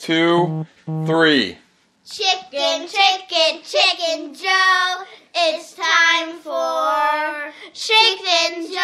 2, 3. Chicken, chicken, chicken Joe. It's time for Chicken Joe.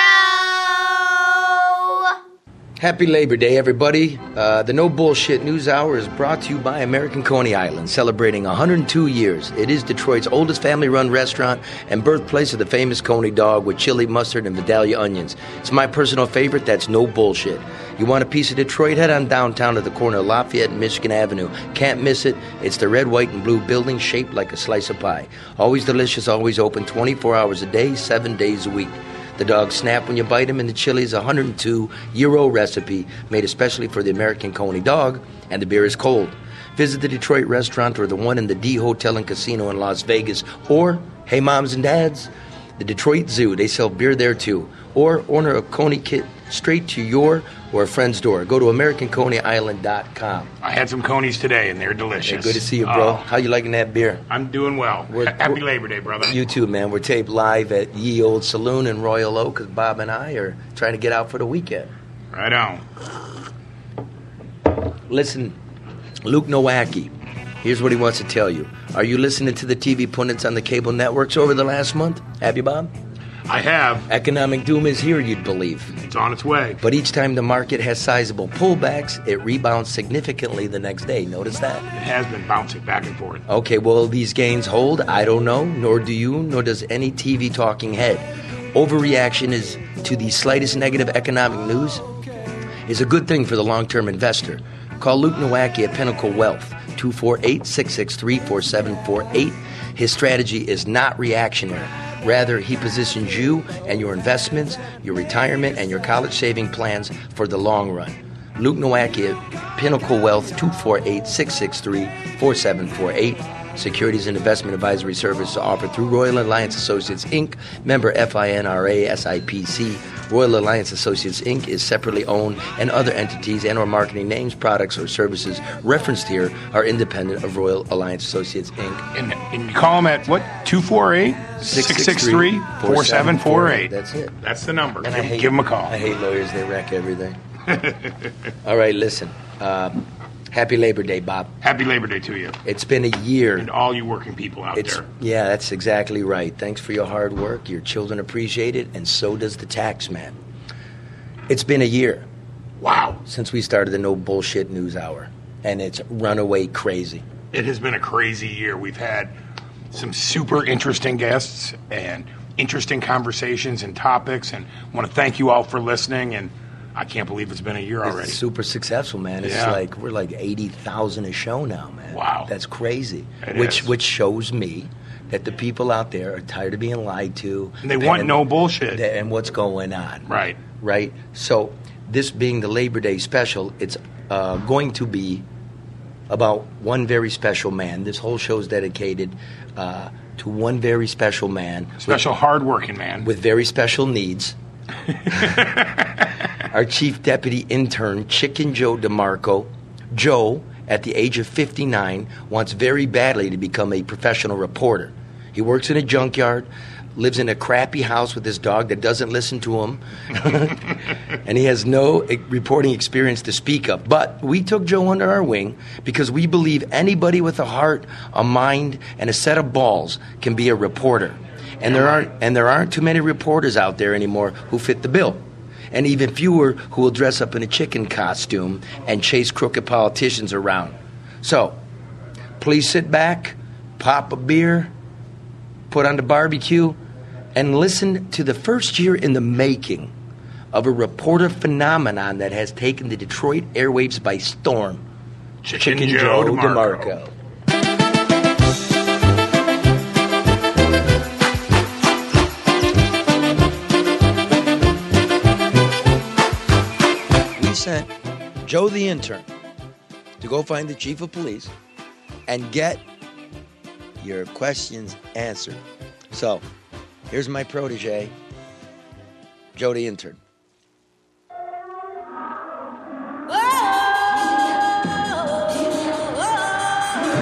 Happy Labor Day, everybody. The No Bullshit News Hour is brought to you by American Coney Island, celebrating 102 years. It is Detroit's oldest family-run restaurant and birthplace of the famous Coney dog with chili, mustard, and Vidalia onions. It's my personal favorite. That's no bullshit. You want a piece of Detroit? Head on downtown to the corner of Lafayette and Michigan Avenue. Can't miss it. It's the red, white, and blue building shaped like a slice of pie. Always delicious, always open, 24 hours a day, 7 days a week. The dogs snap when you bite them, and the chili is a 102-year-old recipe made especially for the American Coney dog, and the beer is cold. Visit the Detroit restaurant or the one in the D Hotel and Casino in Las Vegas, or, hey moms and dads, the Detroit Zoo. They sell beer there too. Or order a Coney kit straight to your or a friend's door. Go to AmericanConeyIsland.com. I had some Conies today, and they're delicious. Yeah, good to see you, bro. How you liking that beer? I'm doing well. Happy Labor Day, brother. You too, man. We're taped live at Ye Old Saloon in Royal Oak because Bob and I are trying to get out for the weekend. Right on. Listen, Luke Nowacki, here's what he wants to tell you. Are you listening to the TV pundits on the cable networks over the last month? Have you, Bob? I have. Economic doom is here, you'd believe. It's on its way. But each time the market has sizable pullbacks, it rebounds significantly the next day. Notice that? It has been bouncing back and forth. Okay, will these gains hold? I don't know, nor do you, nor does any TV talking head. Overreaction is to the slightest negative economic news is a good thing for the long-term investor. Call Luke Nowacki at Pinnacle Wealth, 248-663-4748. His strategy is not reactionary. Rather, he positions you and your investments, your retirement, and your college saving plans for the long run. Luke Nowacki at Pinnacle Wealth, 248-663-4748. Securities and investment advisory services offered through Royal Alliance Associates, Inc., member FINRA, SIPC. Royal Alliance Associates, Inc. is separately owned, and other entities and or marketing names, products, or services referenced here are independent of Royal Alliance Associates, Inc. And you call them at, what, 248-663-4748? That's it. That's the number. And Give them a call. I hate lawyers. They wreck everything. All right, listen. Happy Labor Day, Bob. Happy Labor Day to you. It's been a year. And all you working people out there. Yeah, that's exactly right. Thanks for your hard work. Your children appreciate it, and so does the tax man. It's been a year. Wow. Since we started the No Bullshit News Hour, and it's runaway crazy. It has been a crazy year. We've had some super interesting guests and interesting conversations and topics, and I want to thank you all for listening, and I can't believe it's been a year already. It's super successful, man. It's like we're like 80,000 a show now, man. Wow. That's crazy. Which shows me that the people out there are tired of being lied to. And they want no bullshit. And what's going on. Right. Right? So this being the Labor Day special, it's going to be about one very special man. This whole show is dedicated to one very special man. Special hardworking man. With very special needs. Our chief deputy intern, Chicken Joe DeMarco. Joe, at the age of 59, wants very badly to become a professional reporter. He works in a junkyard, lives in a crappy house with his dog that doesn't listen to him, and he has no reporting experience to speak of. But we took Joe under our wing because we believe anybody with a heart, a mind, and a set of balls can be a reporter. And there aren't too many reporters out there anymore who fit the bill. And even fewer who will dress up in a chicken costume and chase crooked politicians around. So, please sit back, pop a beer, put on the barbecue, and listen to the first year in the making of a reporter phenomenon that has taken the Detroit airwaves by storm. Chicken Joe DeMarco. Sent Joe the intern to go find the chief of police and get your questions answered. So, here's my protege, Joe the intern.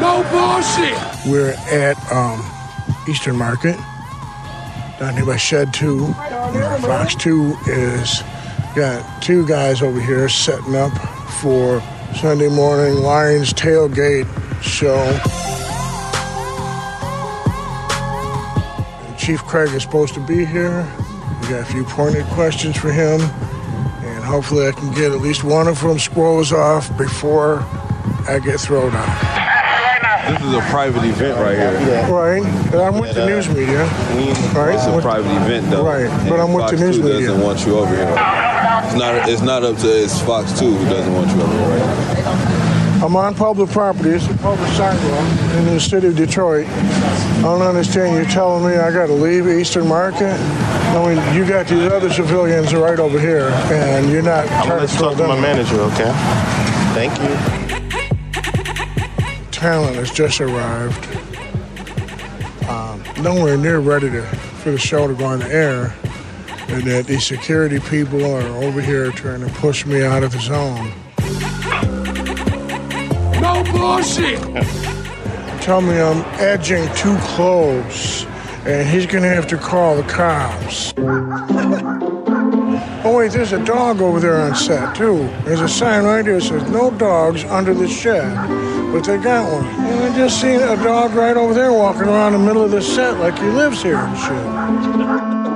No bullshit! We're at Eastern Market, down here by Shed 2. Fox 2 is got two guys over here setting up for Sunday morning Lions tailgate show. Chief Craig is supposed to be here. We got a few pointed questions for him, and hopefully I can get at least one of them scrolls off before I get thrown out. This is a private event right here. Right, but I'm with the news media. Right, It's a private event, though. Right, but I'm with Fox the news 2 media. doesn't want you over here. It's not up to it's Fox 2 who doesn't want you over here right now. I'm on public property. It's a public sidewalk in the city of Detroit. I don't understand. You're telling me I got to leave Eastern Market? I mean, you got these other civilians right over here, and you're not trying to talk to my manager, okay? Thank you. Talent has just arrived. Nowhere near ready for the show to go on the air, and that these security people are over here trying to push me out of the zone. No bullshit. Tell me I'm edging too close, and he's gonna have to call the cops. Oh wait, there's a dog over there on set too. There's a sign right here that says no dogs under the shed, but they got one. And I just seen a dog right over there walking around the middle of the set like he lives here and shit.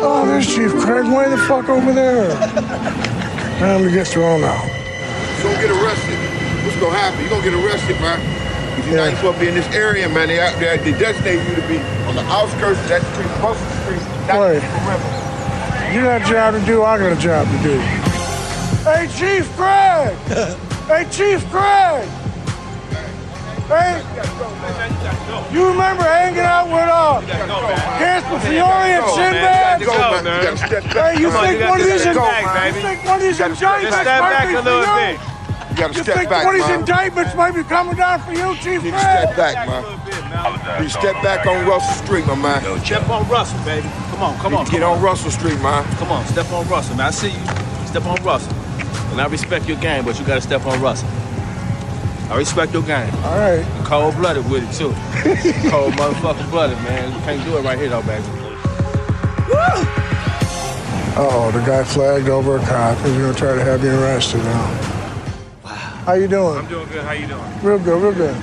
Oh, there's Chief Craig way the fuck over there. Time to get thrown out. You're gonna get arrested. What's gonna happen? You're gonna get arrested, man. If you're not supposed to be in this area, man, they out there, they designate you to be on the outskirts of that street, most of the streets, not Right. in the perimeter. You got a job to do, I got a job to do. Hey, Chief Craig! Hey, Chief Craig! Hey, you remember hanging out with Casper Fiore and Sinbad? You gotta step back. Hey, you think one of these Go, indictments might be for you? You gotta You step think back, one of these man. indictments might be coming down for you, Chief You need to step Craig? back, man. You step back on Russell Street, my man. Step on Russell, baby. Come on. Get on Russell Street, man. Come on, step on Russell, man. I see you. Step on Russell. And I respect your game, but you gotta step on Russell. I respect your game. All right. You're cold-blooded with it, too. Cold motherfucking blooded, man. You can't do it right here, though, baby. Oh, the guy flagged over a cop. He's gonna try to have you arrested now. Wow. How you doing? I'm doing good. How you doing? Real good, real good.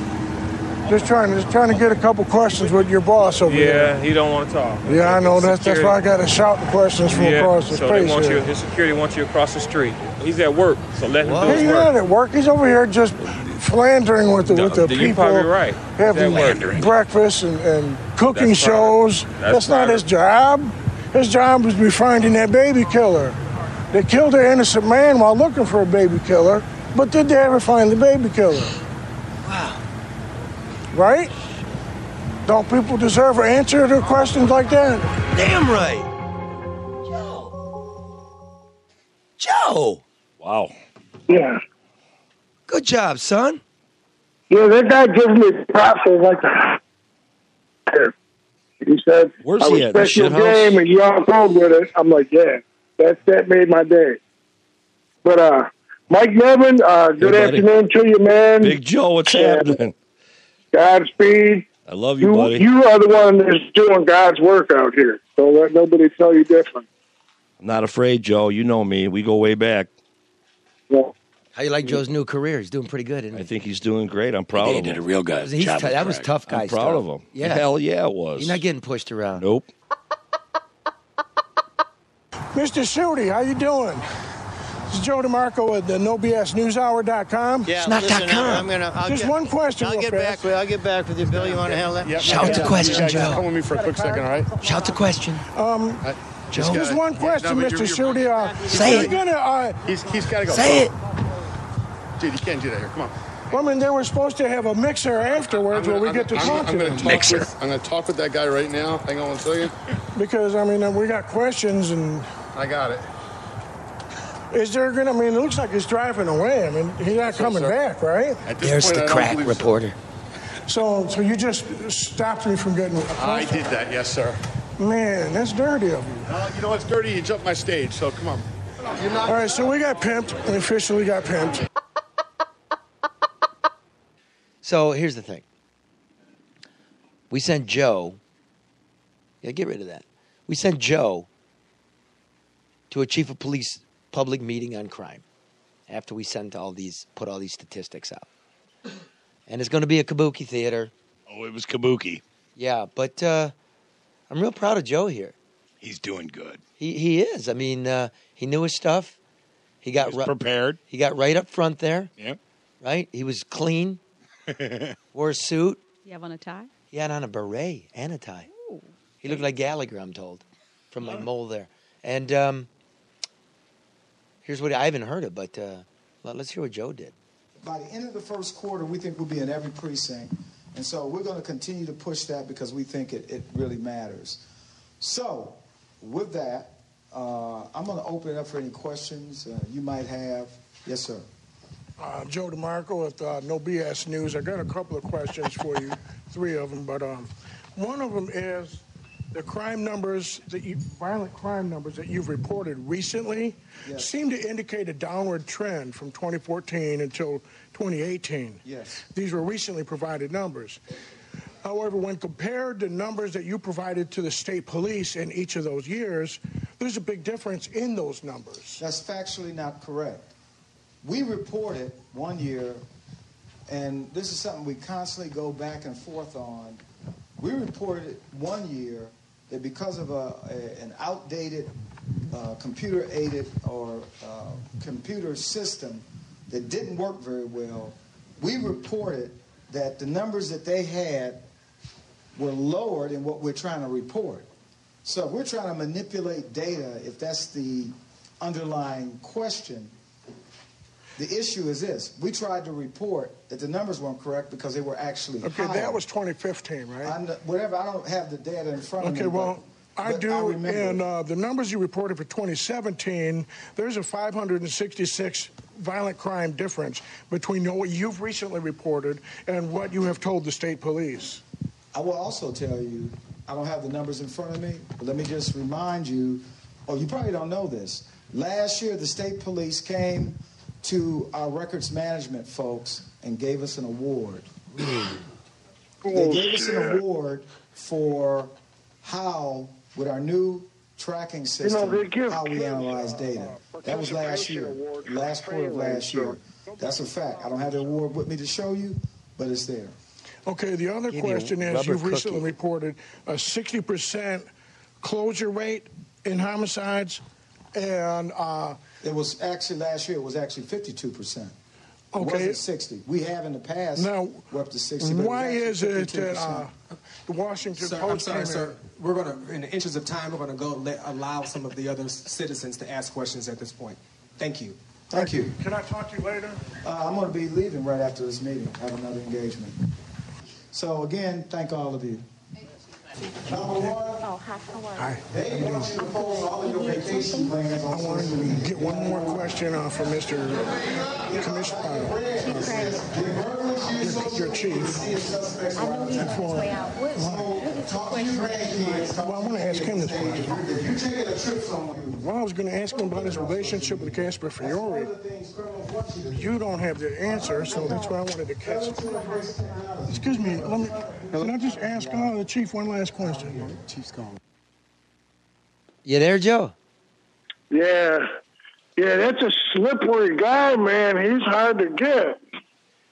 Just trying to get a couple questions with your boss over here. Yeah, he don't want to talk. Yeah, I know. That's why I got to shout the questions from across the so space they want here. you. His security wants you across the street. He's at work, so let him do his He's work. not at work. He's over here just philandering with the You're people. probably right. Having He's at work. breakfast and cooking That's shows. private. That's not his job. His job is to be finding that baby killer. They killed an innocent man while looking for a baby killer, but did they ever find the baby killer? Wow. Right? Don't people deserve an answer to questions like that? Damn right. Joe. Wow. Yeah. Good job, son. Yeah, that guy gives me props for like that. He said, Where's I he at? The respect your shit house? game and you're on board with it. I'm like, yeah, that made my day. But Mike Nevin, good buddy. afternoon to you, man. Big Joe, what's happening? Godspeed. I love you, buddy. You are the one that's doing God's work out here. So let nobody tell you different. I'm not afraid, Joe. You know me. We go way back. Yeah. How you like Joe's new career? He's doing pretty good, isn't I he? think he's doing great. I'm proud He of did a him. real good job. That was tough guy I'm proud stuff. of him. Yeah. Hell yeah, it was. You're not getting pushed around. Nope. Mr. Shooty, how you doing? This is Joe DeMarco at the NoBSNewsHour.com. Yeah, It's not listen, .com. Just one question. I'll real get fast. back with you, Bill. You want to handle that? Shout the question, Joe. with me for a quick second, all right? Shout the question. Joe. Just one question, No, Mr. you're- Shooty. Say you're it. gonna, He's got to go. Say it. Dude, you can't do that here. Come on. I mean, they were supposed to have a mixer afterwards where we get to talk to them. I'm going to talk with that guy right now. Hang on one second. Because, I mean, we got questions and I got it. is there gonna, I mean, it looks like he's driving away. I mean, he's not coming back, right? At this There's point, the I don't crack believe so. reporter. So you just stopped me from getting a I question. did that, yes, sir. Man, that's dirty of you. You know what's dirty? You jumped my stage, so come on. You're not. All right, so we got pimped. We officially got pimped. So here's the thing. We sent Joe. Yeah, get rid of that. We sent Joe to a chief of police public meeting on crime after we put all these statistics out. And it's going to be a Kabuki theater. Oh, it was Kabuki. Yeah, but I'm real proud of Joe here. He's doing good. He is. I mean, he knew his stuff. He got prepared. He got right up front there. Yep. Right? He was clean. Wore a suit. You have on a tie? He had on a beret and a tie. Ooh. He looked like Gallagher, I'm told, from my mole there. And here's what I haven't heard it, but let's hear what Joe did. By the end of the first quarter, we think we'll be in every precinct. And so we're going to continue to push that because we think it really matters. So with that, I'm going to open it up for any questions you might have. Yes, sir. Joe DeMarco with No BS News. I got a couple of questions for you, 3 of them, but one of them is the crime numbers, violent crime numbers that you've reported recently seem to indicate a downward trend from 2014 until 2018. Yes. These were recently provided numbers. However, when compared to numbers that you provided to the state police in each of those years, there's a big difference in those numbers. That's factually not correct. We reported one year, and this is something we constantly go back and forth on. We reported one year that because of an outdated computer-aided or computer system that didn't work very well, we reported that the numbers that they had were lower than what we're trying to report. So we're trying to manipulate data, if that's the underlying question. The issue is this. We tried to report that the numbers weren't correct because they were actually higher. That was 2015, right? I don't have the data in front of me. Okay, well, I do, and remember. the numbers you reported for 2017, there's a 566 violent crime difference between what you've recently reported and what you have told the state police. I will also tell you, I don't have the numbers in front of me, but let me just remind you, you probably don't know this. Last year, the state police came to our records management folks and gave us an award. They gave us an award for how, with our new tracking system, how we analyze data. That was last year, last quarter of last year. That's a fact. I don't have the award with me to show you, but it's there. Okay, the other question is, you've recently reported a 60% closure rate in homicides, and it was actually last year. It was actually 52%. Okay, it wasn't 60. We have in the past. Now, we're up to 60. Why is it that the Washington Post? I'm sorry, sir. We're going to, in the interest of time, we're going to allow some of the other citizens to ask questions at this point. Thank you. Thank you. Can I talk to you later? I'm going to be leaving right after this meeting. I have another engagement. So again, thank all of you. Number one, hi. They want you to post all of your vacation plans on I want to get one more question from Mr. Commissioner, your chief. Well, I want to ask him this question. Well, I was going to ask him about his relationship with Casper Fiore. You don't have the answer, so that's why I wanted to catch it. Excuse me, can I just ask the chief one last question? Chief's calling. You there, Joe? Yeah, that's a slippery guy, man. He's hard to get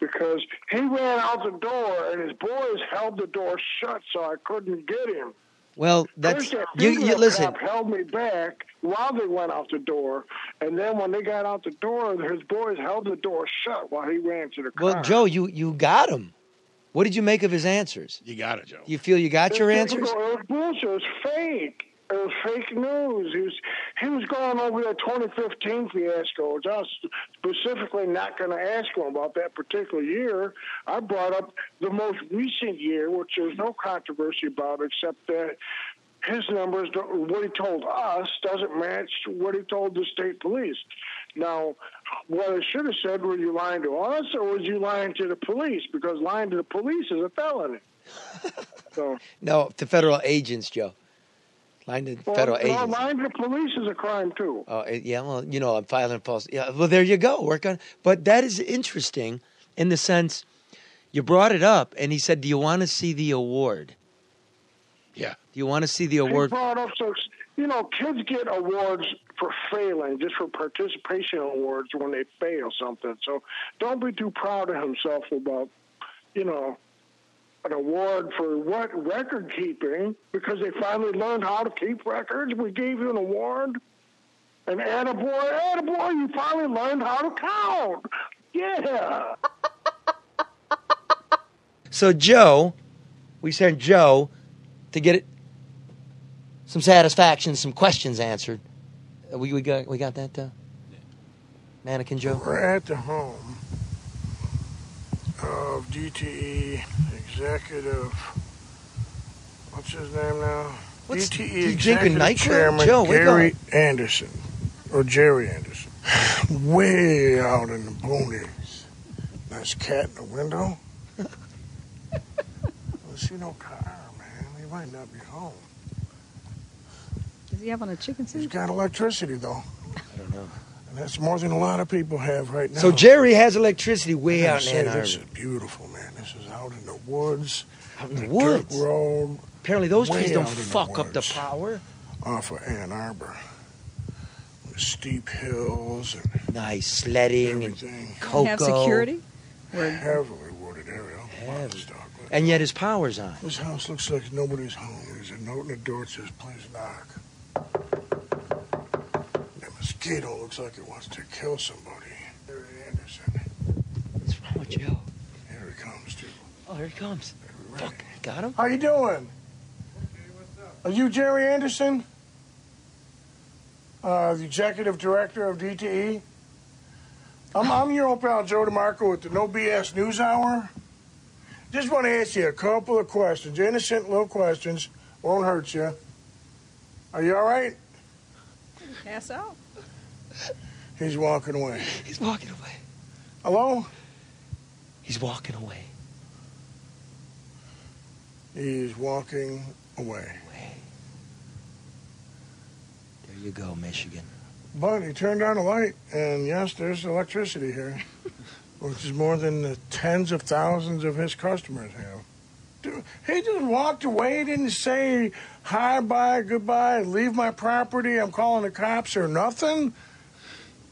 because he ran out the door and his boys held the door shut, so I couldn't get him. Well, that's First, you listen. Cop held me back while they went out the door, and then when they got out the door, his boys held the door shut while he ran to the car. Well, Joe, you got him. What did you make of his answers? You got it, Joe. You feel you got your answers? It was bullshit. It was fake. It was fake news. He was going over that 2015 fiasco. I was specifically not going to ask him about that particular year. I brought up the most recent year, which there's no controversy about, except that his numbers, what he told us, doesn't match what he told the state police. Now, what I should have said, were you lying to us or was you lying to the police? Because lying to the police is a felony. So No, to federal agents, Joe. Lying to federal agents. Lying to the police is a crime, too. Oh, yeah, well, I'm filing false. Yeah, well, there you go. Work on. But that is interesting in the sense you brought it up, and he said, do you want to see the award? Yeah. Do you want to see the award? He brought up You know, kids get awards for failing, just for participation awards when they fail something. So don't be too proud of himself about, you know, an award for what? Record keeping, because they finally learned how to keep records. We gave you an award. And attaboy, you finally learned how to count. Yeah. So Joe, we sent Joe to get some satisfaction, some questions answered. We got that, Mannequin Joe? We're at the home of DTE executive. What's his name now? DTE executive chairman Joe, Gary Anderson, or Jerry Anderson. Way out in the boonies. Nice cat in the window. I see no car, man. He might not be home. Does he have on a chicken suit? He's got electricity, though. I don't know. And that's more than a lot of people have right now. So Jerry has electricity way out in Ann Arbor. This is beautiful, man. This is out in the woods. Out in the woods? Dirt road. Apparently those trees don't fuck up the power. Off of Ann Arbor. With steep hills and nice sledding everything. And cocoa. Have security? Heavily wooded area. And yet his power's on. This house looks like nobody's home. There's a note in the door that says, please knock. That mosquito looks like it wants to kill somebody. Jerry Anderson. What's wrong with Joe? Here he comes, too. Oh, here he comes. Fuck, got him? How you doing? Okay, what's up? Are you Jerry Anderson? The executive director of DTE? I'm your old pal Joe DeMarco with the No BS News Hour. Just want to ask you a couple of questions. Innocent little questions. Won't hurt you. Are you all right? Pass out. He's walking away. He's walking away. Hello? He's walking away. He's walking away. There you go, Michigan. But he turned on a light, and yes, there's electricity here, which is more than the tens of thousands of his customers have. Dude, he just walked away, didn't say hi, bye, goodbye, leave my property, I'm calling the cops or nothing.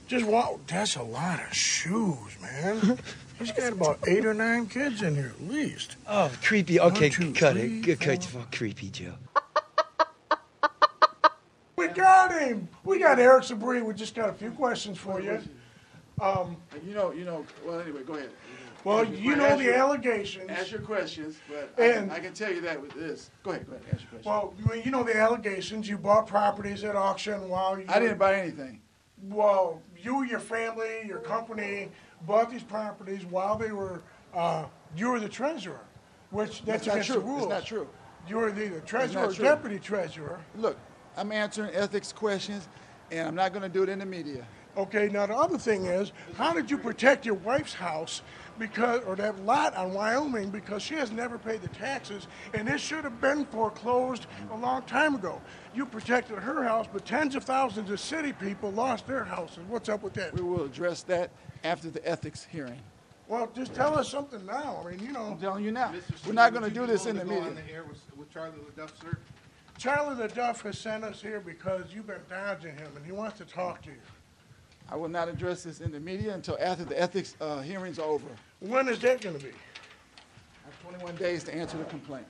Just walk. That's a lot of shoes, man. He's got about 8 or 9 kids in here at least. Oh, creepy. Okay, 1, 2, cut 3, it. Cut it. Creepy, Joe. We got him. We got Eric Sabri. We just got a few questions for you. Well, anyway, go ahead. Well, you know the allegations. Ask your questions, but I can tell you that with this. Go ahead, ask your questions. Well, you know the allegations. You bought properties at auction while you... I didn't buy anything. Well, you, your family, your company bought these properties while they were... you were the treasurer, which that's not against true. the rules. It's not true. You were the treasurer or deputy treasurer. Look, I'm answering ethics questions, and I'm not going to do it in the media. Okay, now the other thing is, how did you protect your wife's house or that lot on Wyoming, because she has never paid the taxes, and this should have been foreclosed a long time ago. You protected her house, but tens of thousands of city people lost their houses. What's up with that? We will address that after the ethics hearing. Well, just tell us something now. I mean, you know. I'm telling you now. We're not going to do this in the media. On the air with Charlie LeDuff, sir? Charlie LeDuff has sent us here because you've been dodging him, and he wants to talk to you. I will not address this in the media until after the ethics hearings are over. When is that going to be? I have 21 days to answer the complaint.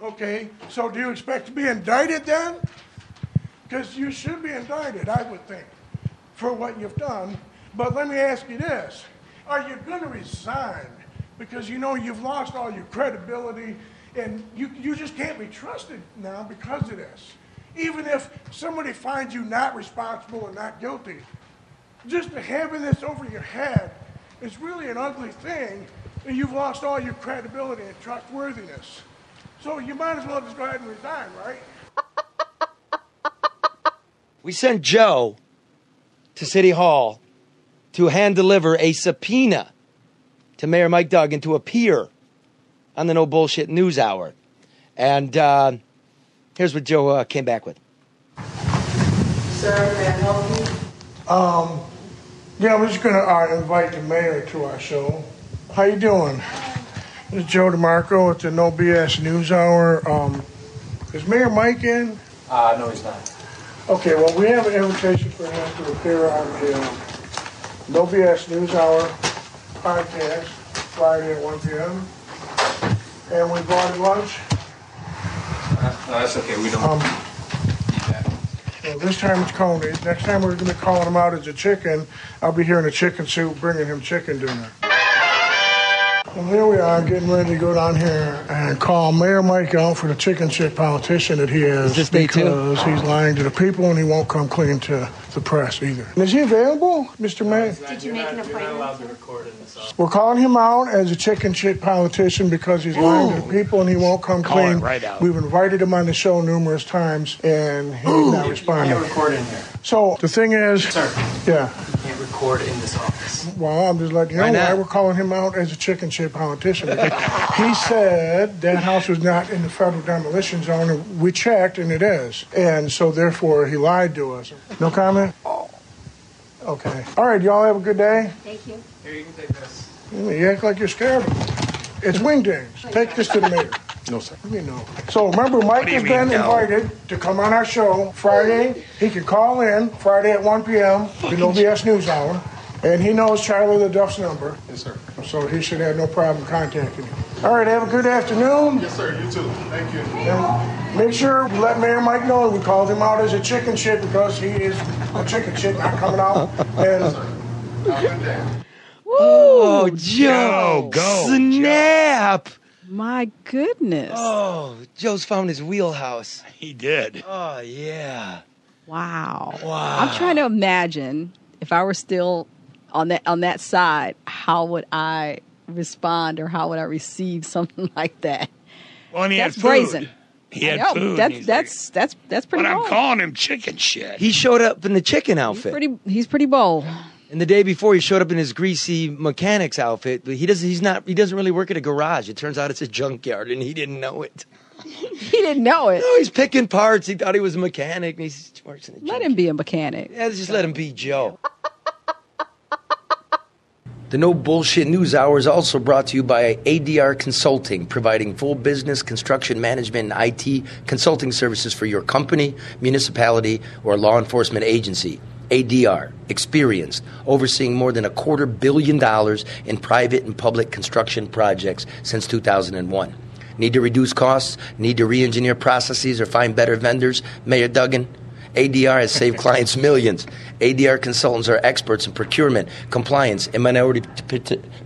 Okay, so do you expect to be indicted then? Because you should be indicted, I would think, for what you've done. But let me ask you this. Are you going to resign? Because you know you've lost all your credibility, and you just can't be trusted now because of this. Even if somebody finds you not responsible and not guilty, just having this over your head is really an ugly thing, and you've lost all your credibility and trustworthiness. So you might as well just go ahead and resign, right? We sent Joe to City Hall to hand deliver a subpoena to Mayor Mike Duggan to appear on the No Bullshit News Hour. And here's what Joe came back with. Sir, may I help you? Yeah, I'm just going to invite the mayor to our show. How you doing? This is Joe DeMarco at the No BS News Hour. Is Mayor Mike in? No, he's not. Okay, well, we have an invitation for him to appear on the No BS News Hour podcast Friday at 1 p.m. And we brought him lunch. No, that's okay. We don't. Well, this time it's Coney. Next time we're going to be calling him out as a chicken. I'll be here in a chicken suit bringing him chicken dinner. Well, here we are getting ready to go down here and call Mayor Mike out for the chicken shit politician that he is because he's lying to the people and he won't come clean to the press either. Is he available, Mr. Mayor? Did you make an appointment? We're calling him out as a chicken shit politician because he's lying to the people and he won't come Call it clean. right out. We've invited him on the show numerous times and he's not responding. You can't record in here. So the thing is, Sir. yeah. You can't record in this office. Well, I'm just letting you know why we're calling him out as a chicken shit politician. Because he said that house was not in the federal demolition zone, and we checked, and it is. And so, therefore, he lied to us. No comment? Okay. All right, y'all have a good day. Thank you. Here, you can take this. You act like you're scared of him. It's wingdings. Take this to the mayor. No, sir. You know. So remember, Mike has been invited to come on our show Friday. He can call in Friday at 1 p.m. the No BS News Hour. And he knows Charlie LeDuff's number. Yes, sir. So he should have no problem contacting you. All right, have a good afternoon. Yes, sir. You too. Thank you. And make sure you let Mayor Mike know we called him out as a chicken shit because he is a chicken shit not coming out. And Oh, Joe. Go. Snap. My goodness. Oh, Joe's found his wheelhouse. He did. Oh, yeah. Wow. Wow. I'm trying to imagine if I were still on that side, how would I respond or how would I receive something like that? Well, and he That's had food. brazen. He had I know. food. That's pretty But I'm bold. calling him chicken shit. He showed up in the chicken outfit. He's pretty bold. And the day before, he showed up in his greasy mechanic's outfit. But he doesn't really work at a garage. It turns out it's a junkyard, and he didn't know it. He didn't know it. No, he's picking parts. He thought he was a mechanic, and he works in a junkyard. Let him be a mechanic. Yeah, just let him be Joe. The No Bullshit News Hour is also brought to you by ADR Consulting, providing full business, construction management, and IT consulting services for your company, municipality, or law enforcement agency. ADR, experienced, overseeing more than $250 million in private and public construction projects since 2001. Need to reduce costs? Need to re-engineer processes or find better vendors? Mayor Duggan? ADR has saved clients millions. ADR consultants are experts in procurement, compliance, and minority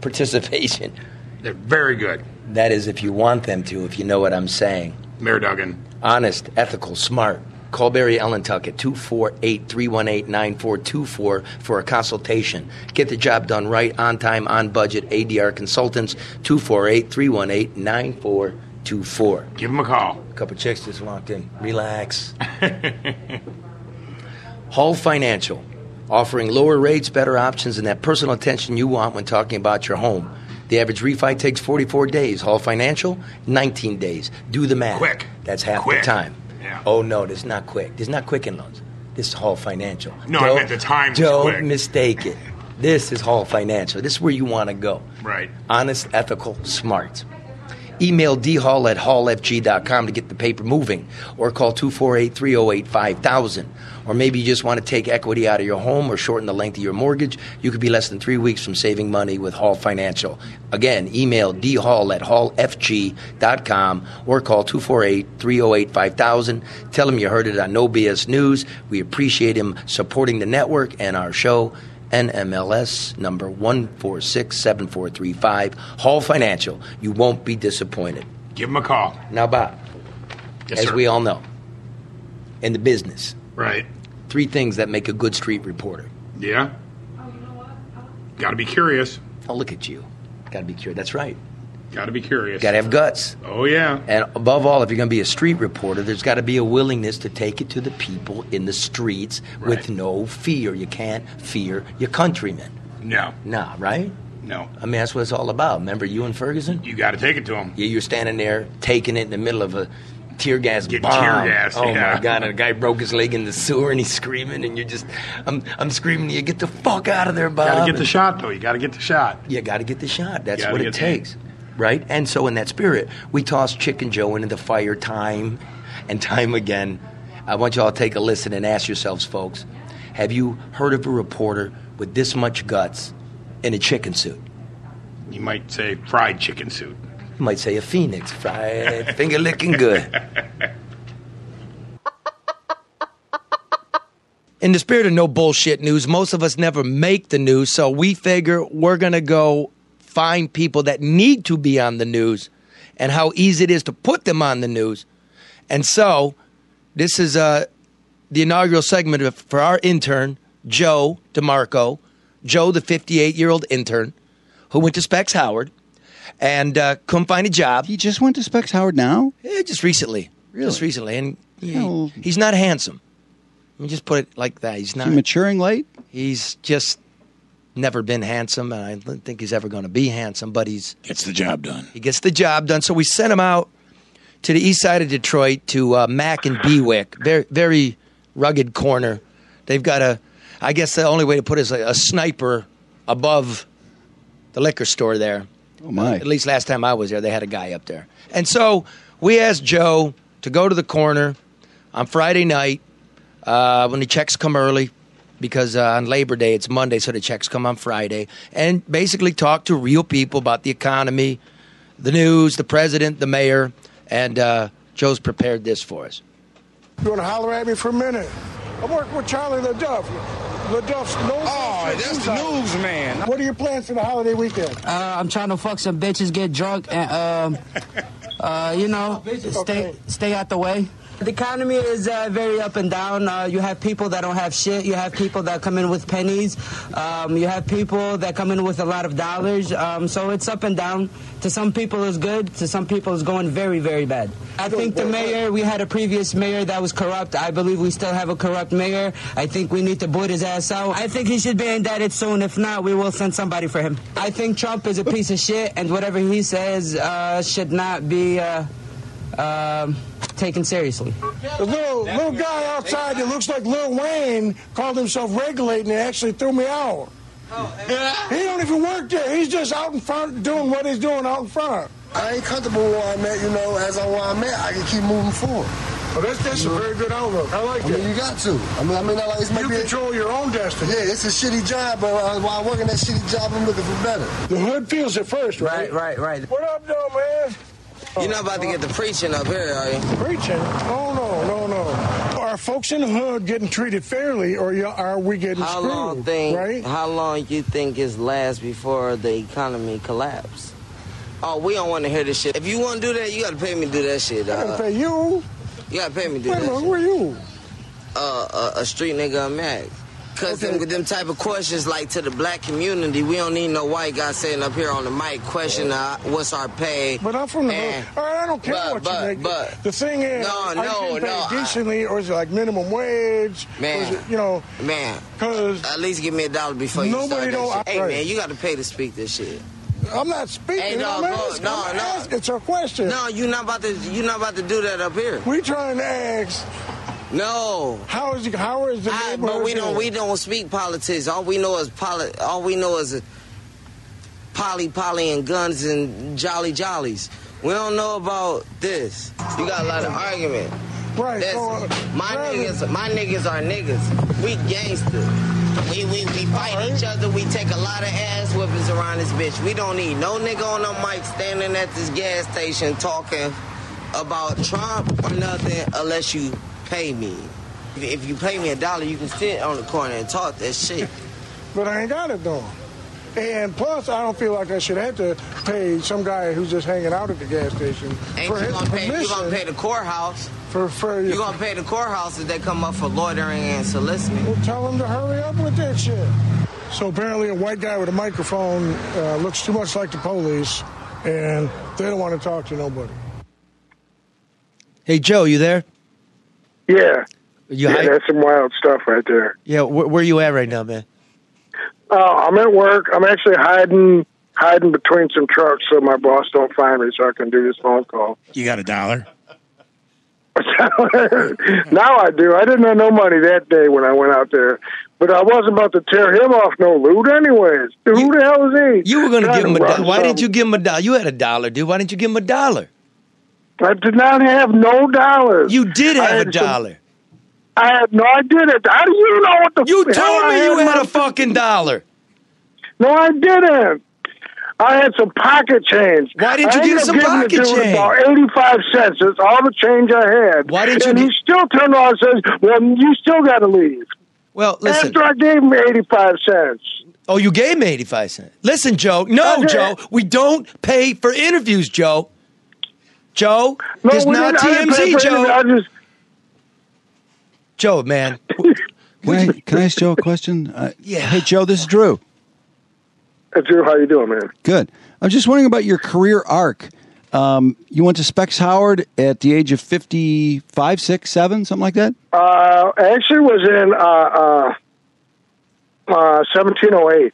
participation. They're very good. That is if you want them to, if you know what I'm saying. Mayor Duggan. Honest, ethical, smart. Call Barry Ellentuck at 248-318-9424 for a consultation. Get the job done right, on time, on budget. ADR Consultants, 248-318-9424. Give him a call. A couple chicks just walked in. Relax. Hall Financial, offering lower rates, better options, and that personal attention you want when talking about your home. The average refi takes 44 days. Hall Financial, 19 days. Do the math. Quick. That's half Quick. the time. Yeah. Oh, no, this is not quick. This is not Quicken Loans. This is Hall Financial. No, I meant the time was Don't quick. mistake it. This is Hall Financial. This is where you want to go. Right. Honest, ethical, smart. Email dhall@hallfg.com to get the paper moving, or call 248-308-5000. Or maybe you just want to take equity out of your home or shorten the length of your mortgage. You could be less than 3 weeks from saving money with Hall Financial. Again, email dhall@hallfg.com or call 248-308-5000. Tell him you heard it on No BS News. We appreciate him supporting the network and our show. NMLS number 1467435. Hall Financial. You won't be disappointed. Give him a call. Now, Bob, Yes, as sir. we all know, in the business, Right. 3 things that make a good street reporter. Yeah. Got to be curious. Oh, look at you. Got to be curious. That's right. Got to be curious. Got to have guts. Oh, yeah. And above all, if you're going to be a street reporter, there's got to be a willingness to take it to the people in the streets with no fear. You can't fear your countrymen. No. Nah, right? No. I mean, that's what it's all about. Remember you and Ferguson? You got to take it to them. Yeah, you're standing there taking it in the middle of a tear gas Getting bomb. tear gas, Oh yeah. my God! And a guy broke his leg in the sewer, and he's screaming, and you're just, I'm screaming, you get the fuck out of there, Bob. Got to get the shot, though. You got to get the shot. You got to get the shot. That's Gotta what get it the- takes, right? And so in that spirit, we toss Chicken Joe into the fire time and time again. I want you all to take a listen and ask yourselves, folks, have you heard of a reporter with this much guts in a chicken suit? You might say fried chicken suit. You might say a phoenix, fried, finger licking good. In the spirit of no bullshit news, most of us never make the news, so we figure we're going to go find people that need to be on the news and how easy it is to put them on the news. And so this is the inaugural segment for our intern, Joe DeMarco. Joe, the 58-year-old intern who went to Specs Howard and couldn't find a job. He just went to Specs Howard now? Yeah, just recently. Really? Just recently. And he's not handsome. Let me just put it like that. He's not. Is he maturing late? He's just never been handsome, and I don't think he's ever going to be handsome, but gets the job done. He gets the job done. So we sent him out to the east side of Detroit to Mack and Bewick, very, very rugged corner. They've got I guess the only way to put it is a sniper above the liquor store there. Oh, my. At least last time I was there, they had a guy up there. And so we asked Joe to go to the corner on Friday night when the checks come early, because on Labor Day it's Monday, so the checks come on Friday, and basically talk to real people about the economy, the news, the president, the mayor, and Joe's prepared this for us. You want to holler at me for a minute? I'm working with Charlie LeDuff. LeDuff's nose. Oh, that's the news, man. What are your plans for the holiday weekend? I'm trying to fuck some bitches, get drunk, and stay out the way. The economy is very up and down. You have people that don't have shit. You have people that come in with pennies. You have people that come in with a lot of dollars. So it's up and down. To some people it's good. To some people it's going very, very bad. I think the mayor, we had a previous mayor that was corrupt. I believe we still have a corrupt mayor. I think we need to boot his ass out. I think he should be indicted soon. If not, we will send somebody for him. I think Trump is a piece of shit, and whatever he says should not be taken seriously. The little guy outside that looks like Lil Wayne called himself regulating and actually threw me out. He don't even work there. He's just out in front doing what he's doing out in front. I ain't comfortable where I'm at, as I'm where I'm at, I can keep moving forward. Well, that's a very good outlook. I like that. You got to. You control your own destiny. Yeah, it's a shitty job, but while I'm working that shitty job, I'm looking for better. The hood feels it first, right? Right. What up, though, man? You're not about to get the preaching up here, are you? Preaching? Oh, no. Are folks in the hood getting treated fairly, or are we getting screwed? How long you think it lasts before the economy collapse? Oh, we don't want to hear this shit. If you want to do that, you got to pay me to do that shit. I gotta pay you. You got to pay me to do that shit. Who are you? A street nigga, Mac. Because them type of questions, like to the black community, we don't need no white guy sitting up here on the mic questioning what's our pay. But I'm from the hood. I don't care what you make. But the thing is, are you getting paid decently, or is it like minimum wage? Man, because at least give me $1 before you start that shit. Hey, man, you got to pay to speak this shit. I'm not speaking. Hey, no. It's a question. No, you're not about to do that up here. We trying to ask. No. How is the neighborhood? But we don't speak politics. All we know is poly and guns and jollies. We don't know about this. You got a lot of argument. Right. My niggas are niggas. We gangsters. We fight each other. We take a lot of ass whippings around this bitch. We don't need no nigga on the mic standing at this gas station talking about Trump or nothing unless you pay me. If you pay me $1, you can sit on the corner and talk that shit. But I ain't got it though. And plus, I don't feel like I should have to pay some guy who's just hanging out at the gas station for his permission. You gonna pay the courthouse? You gonna pay the courthouse if they come up for loitering and soliciting? Well, tell them to hurry up with that shit. So apparently, a white guy with a microphone looks too much like the police, and they don't want to talk to nobody. Hey, Joe, you there? Yeah. That's some wild stuff right there. Yeah, where you at right now, man? I'm at work. I'm actually hiding between some trucks so my boss don't find me so I can do this phone call. You got $1? Now I do. I didn't have no money that day when I went out there. But I wasn't about to tear him off no loot anyways. Dude, who the hell is he? You were going to give him $1. Why didn't you give him $1? You had $1, dude. Why didn't you give him $1? I did not have no dollars. You did have $1. No, I didn't. How do you know what the? You told me you had my- a fucking dollar. No, I didn't. I had some pocket change. Why didn't you give some pocket change? About 85 cents. That's all the change I had. Why didn't you? And he still turned on and says, "Well, you still got to leave." Well, listen. After I gave him 85 cents. Oh, you gave me 85 cents. Listen, Joe. No, Joe. We don't pay for interviews, Joe. Joe, No, it's we not didn't- I didn't pay TMZ, for Joe. anything. I just. Joe, man. Can I ask Joe a question? Yeah. Hey, Joe, this is Drew. Hey, Drew, how you doing, man? Good. I'm just wondering about your career arc. You went to Specs Howard at the age of 55, 6, 7, something like that? Actually was in 1708.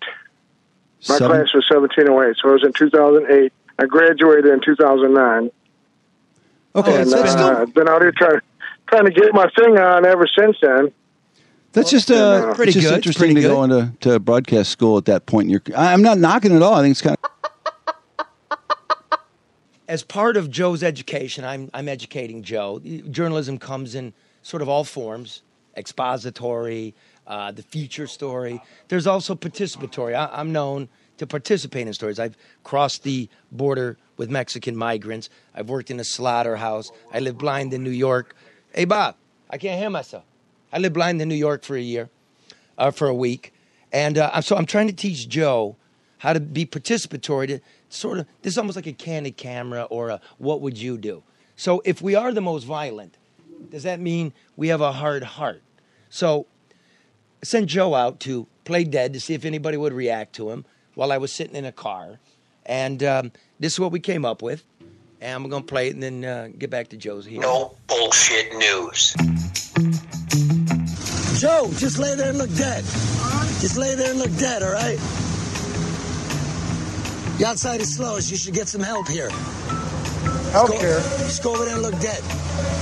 My class was 1708, so it was in 2008. I graduated in 2009. Okay, And that's I've been out here trying to get my thing on ever since then. That's just pretty it's just good. interesting Pretty to good. go into broadcast school at that point in your. I'm not knocking it at all. I think it's kind of. As part of Joe's education, I'm educating Joe. Journalism comes in sort of all forms: expository, the feature story. There's also participatory. I'm known to participate in stories. I've crossed the border with Mexican migrants. I've worked in a slaughterhouse. I live blind in New York. Hey, Bob, I can't hear myself. I lived blind in New York for a week. And so I'm trying to teach Joe how to be participatory, to sort of, this is almost like a candid camera or a what would you do? So if we are the most violent, does that mean we have a hard heart? So I sent Joe out to play dead to see if anybody would react to him while I was sitting in a car. And this is what we came up with. And I'm going to play it and then get back to Joe's here. No bullshit news. Joe, just lay there and look dead. Just lay there and look dead, all right? The outside is slow, so you should get some help here. Help here? Just go over there and look dead.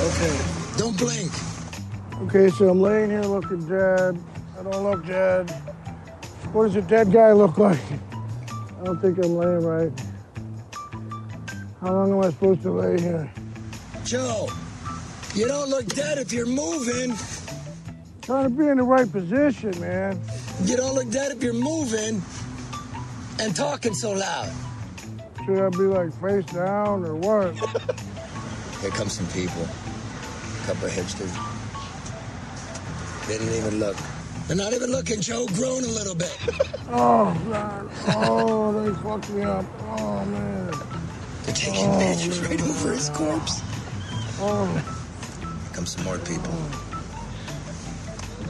Okay. Don't blink. Okay, so I'm laying here looking dead. I don't look dead. What does a dead guy look like? I don't think I'm laying right. How long am I supposed to lay here? Joe, you don't look dead if you're moving. Trying to be in the right position, man. You don't look dead if you're moving and talking so loud. Should I be like face down or what? Here come some people. A couple of hipsters. They didn't even look. They're not even looking, Joe. Groan a little bit. Oh, God. Oh, they fucked me up. Oh, man. They're taking pictures right over his corpse. Oh. Here come some more people.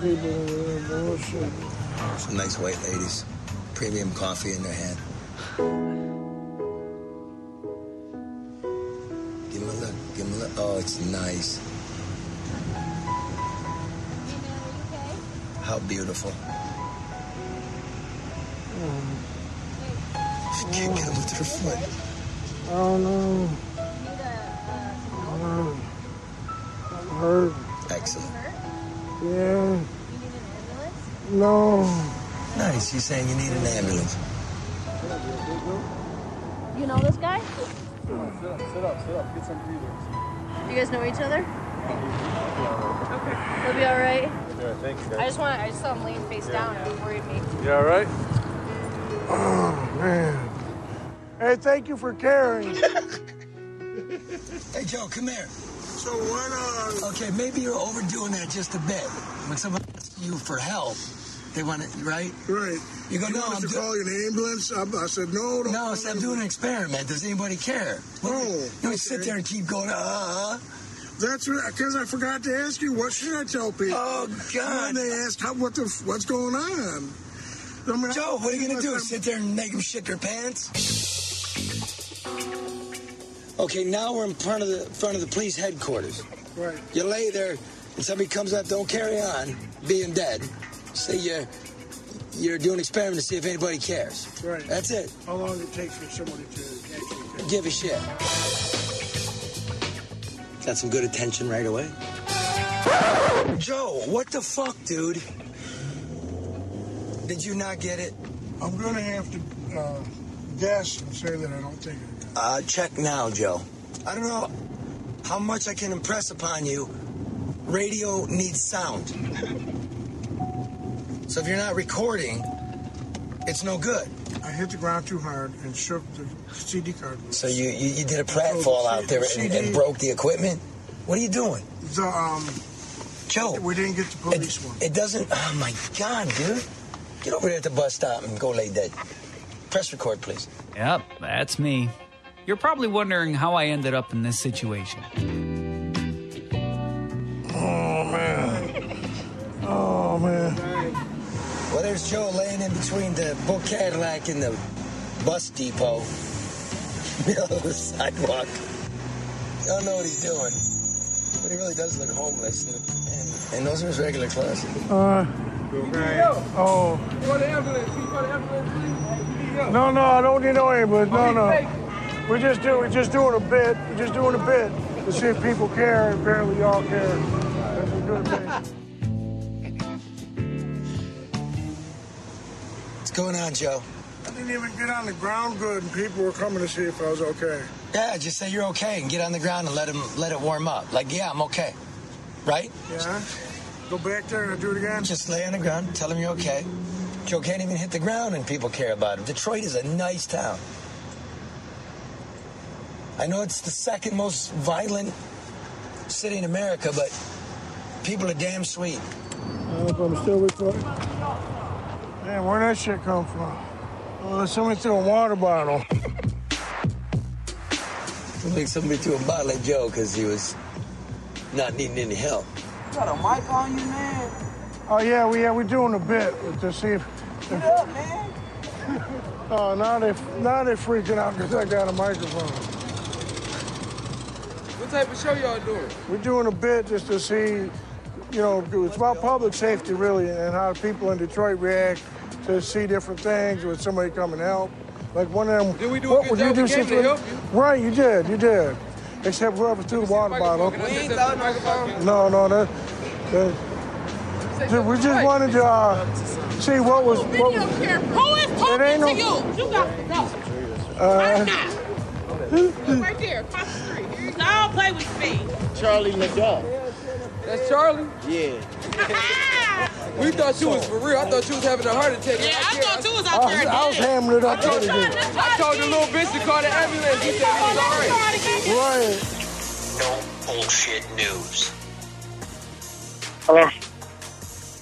People in there, bullshit. Some nice white ladies. Premium coffee in their hand. Give them a look. Give them a look. Oh, it's nice. How beautiful. She can't get him with her foot. Oh, no. I'm hurt. Excellent. Yeah. No. Nice. You're saying you need an ambulance. You know this guy? Sit up. Get some breathers. You guys know each other? Okay. He'll be all right. Yeah, thanks, guys. I just saw him laying face down and it worried me. You all right? Oh, man. Hey, thank you for caring. Hey, Joe, come here. So what, Okay, maybe you're overdoing that just a bit. When someone asks you for help, they want to, right? Right. You go, no, I'm call you an ambulance? I said, no. No, I said, I'm doing an experiment. Does anybody care? Oh, You sit there and keep going, That's because I forgot to ask you, what should I tell people? Oh, God. And they asked, what's going on? I mean, Joe, what are you going to do? Sit there and make them shit their pants? Okay, now we're in front of the police headquarters. Right. You lay there, and somebody comes up, don't carry on being dead. Say you're doing an experiment to see if anybody cares. Right. That's it. How long it takes for somebody to actually Give a shit. Got some good attention right away. Joe, what the fuck, dude? Did you not get it? I'm going to have to guess and say that I don't think it. Check now, Joe. I don't know how much I can impress upon you radio needs sound. So if you're not recording, it's no good. I hit the ground too hard and shook the CD card. So you did a pratfall out there and broke the equipment? What are you doing? Joe. We didn't get the police one. It doesn't... Oh, my God, dude. Get over there at the bus stop and go lay dead. Press record, please. Yep, that's me. You're probably wondering how I ended up in this situation. Oh, man. Oh, man. Well, there's Joe laying in between the Bull Cadillac and the bus depot. Middle of the sidewalk. I don't know what he's doing, but he really does look homeless. And those are his regular clothes. Oh. You call the ambulance. Can you call the ambulance, please? No, I don't need no ambulance. No. We're just doing a bit. We're just doing a bit to see if people care, and apparently y'all care. That's a good thing. What's going on, Joe? I didn't even get on the ground good, and people were coming to see if I was okay. Yeah, just say you're okay and get on the ground and let it warm up. Like, yeah, I'm okay. Right? Yeah? Go back there and do it again? Just lay on the ground, tell him you're okay. Joe can't even hit the ground and people care about him. Detroit is a nice town. I know it's the second most violent city in America, but people are damn sweet. I'm still recording. Man, where'd that shit come from? Oh, somebody threw a water bottle. I think somebody threw a bottle at Joe because he was not needing any help. You got a mic on you, man? Oh, yeah, we're doing a bit to see if... Get up, man. Oh, now they're freaking out because I got a microphone. What type of show y'all doing? We're doing a bit just to see, it's about public safety, really, and how people in Detroit react to see different things when somebody come and help. Like one of them... Did we do a good job? We came to help you. Right, you did. Except whoever threw the water bottle. We ain't thought microphone. No, we just wanted to see what was... Who is talking to you? You got to go. Right now. Right there, across the street. Don't play with me. Charlie LeDuff. That's Charlie? Yeah. We thought you was for real. I thought you was having a heart attack. Yeah, I thought you was out there. I was hammering it up. I told the little bitch to call the ambulance. He said he was all right. Right. No bullshit news. Hello.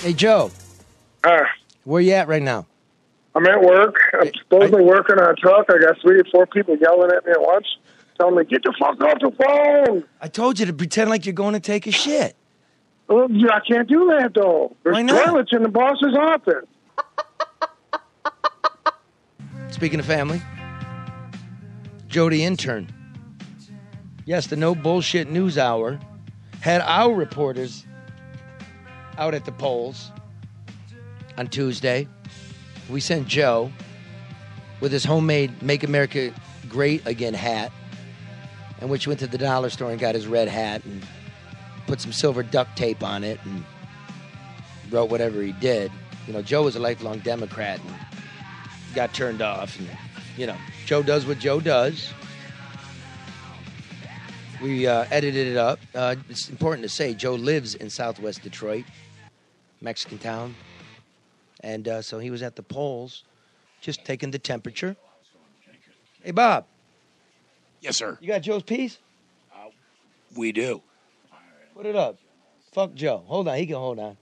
Hey, Joe. Where you at right now? I'm at work. I'm supposedly working on a truck. I got 3 or 4 people yelling at me at once, telling me, get the fuck off the phone. I told you to pretend like you're going to take a shit. Well, yeah, I can't do that, though. There's toilets in the boss's office. Speaking of family, Joe the intern. Yes, the No Bullshit News Hour had our reporters out at the polls on Tuesday. We sent Joe with his homemade Make America Great Again hat, in which he went to the dollar store and got his red hat and put some silver duct tape on it and wrote whatever he did. Joe was a lifelong Democrat and got turned off. And, Joe does what Joe does. We edited it up. It's important to say Joe lives in Southwest Detroit, Mexican town. And so he was at the polls, just taking the temperature. Hey, Bob. Yes, sir. You got Joe's piece? We do. Put it up. Fuck Joe. Hold on. He can hold on.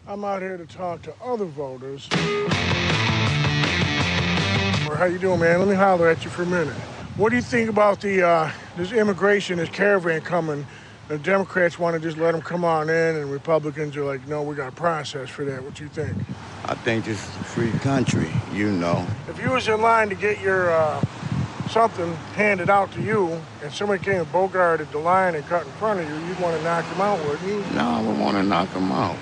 I'm out here to talk to other voters. How you doing, man? Let me holler at you for a minute. What do you think about this immigration, this caravan coming? The Democrats want to just let them come on in, and Republicans are like, no, we got a process for that. What do you think? I think this is a free country, If you was in line to get your something handed out to you, and somebody came and bogarted the line and cut in front of you, you'd want to knock them out, wouldn't you? No, I would want to knock them out.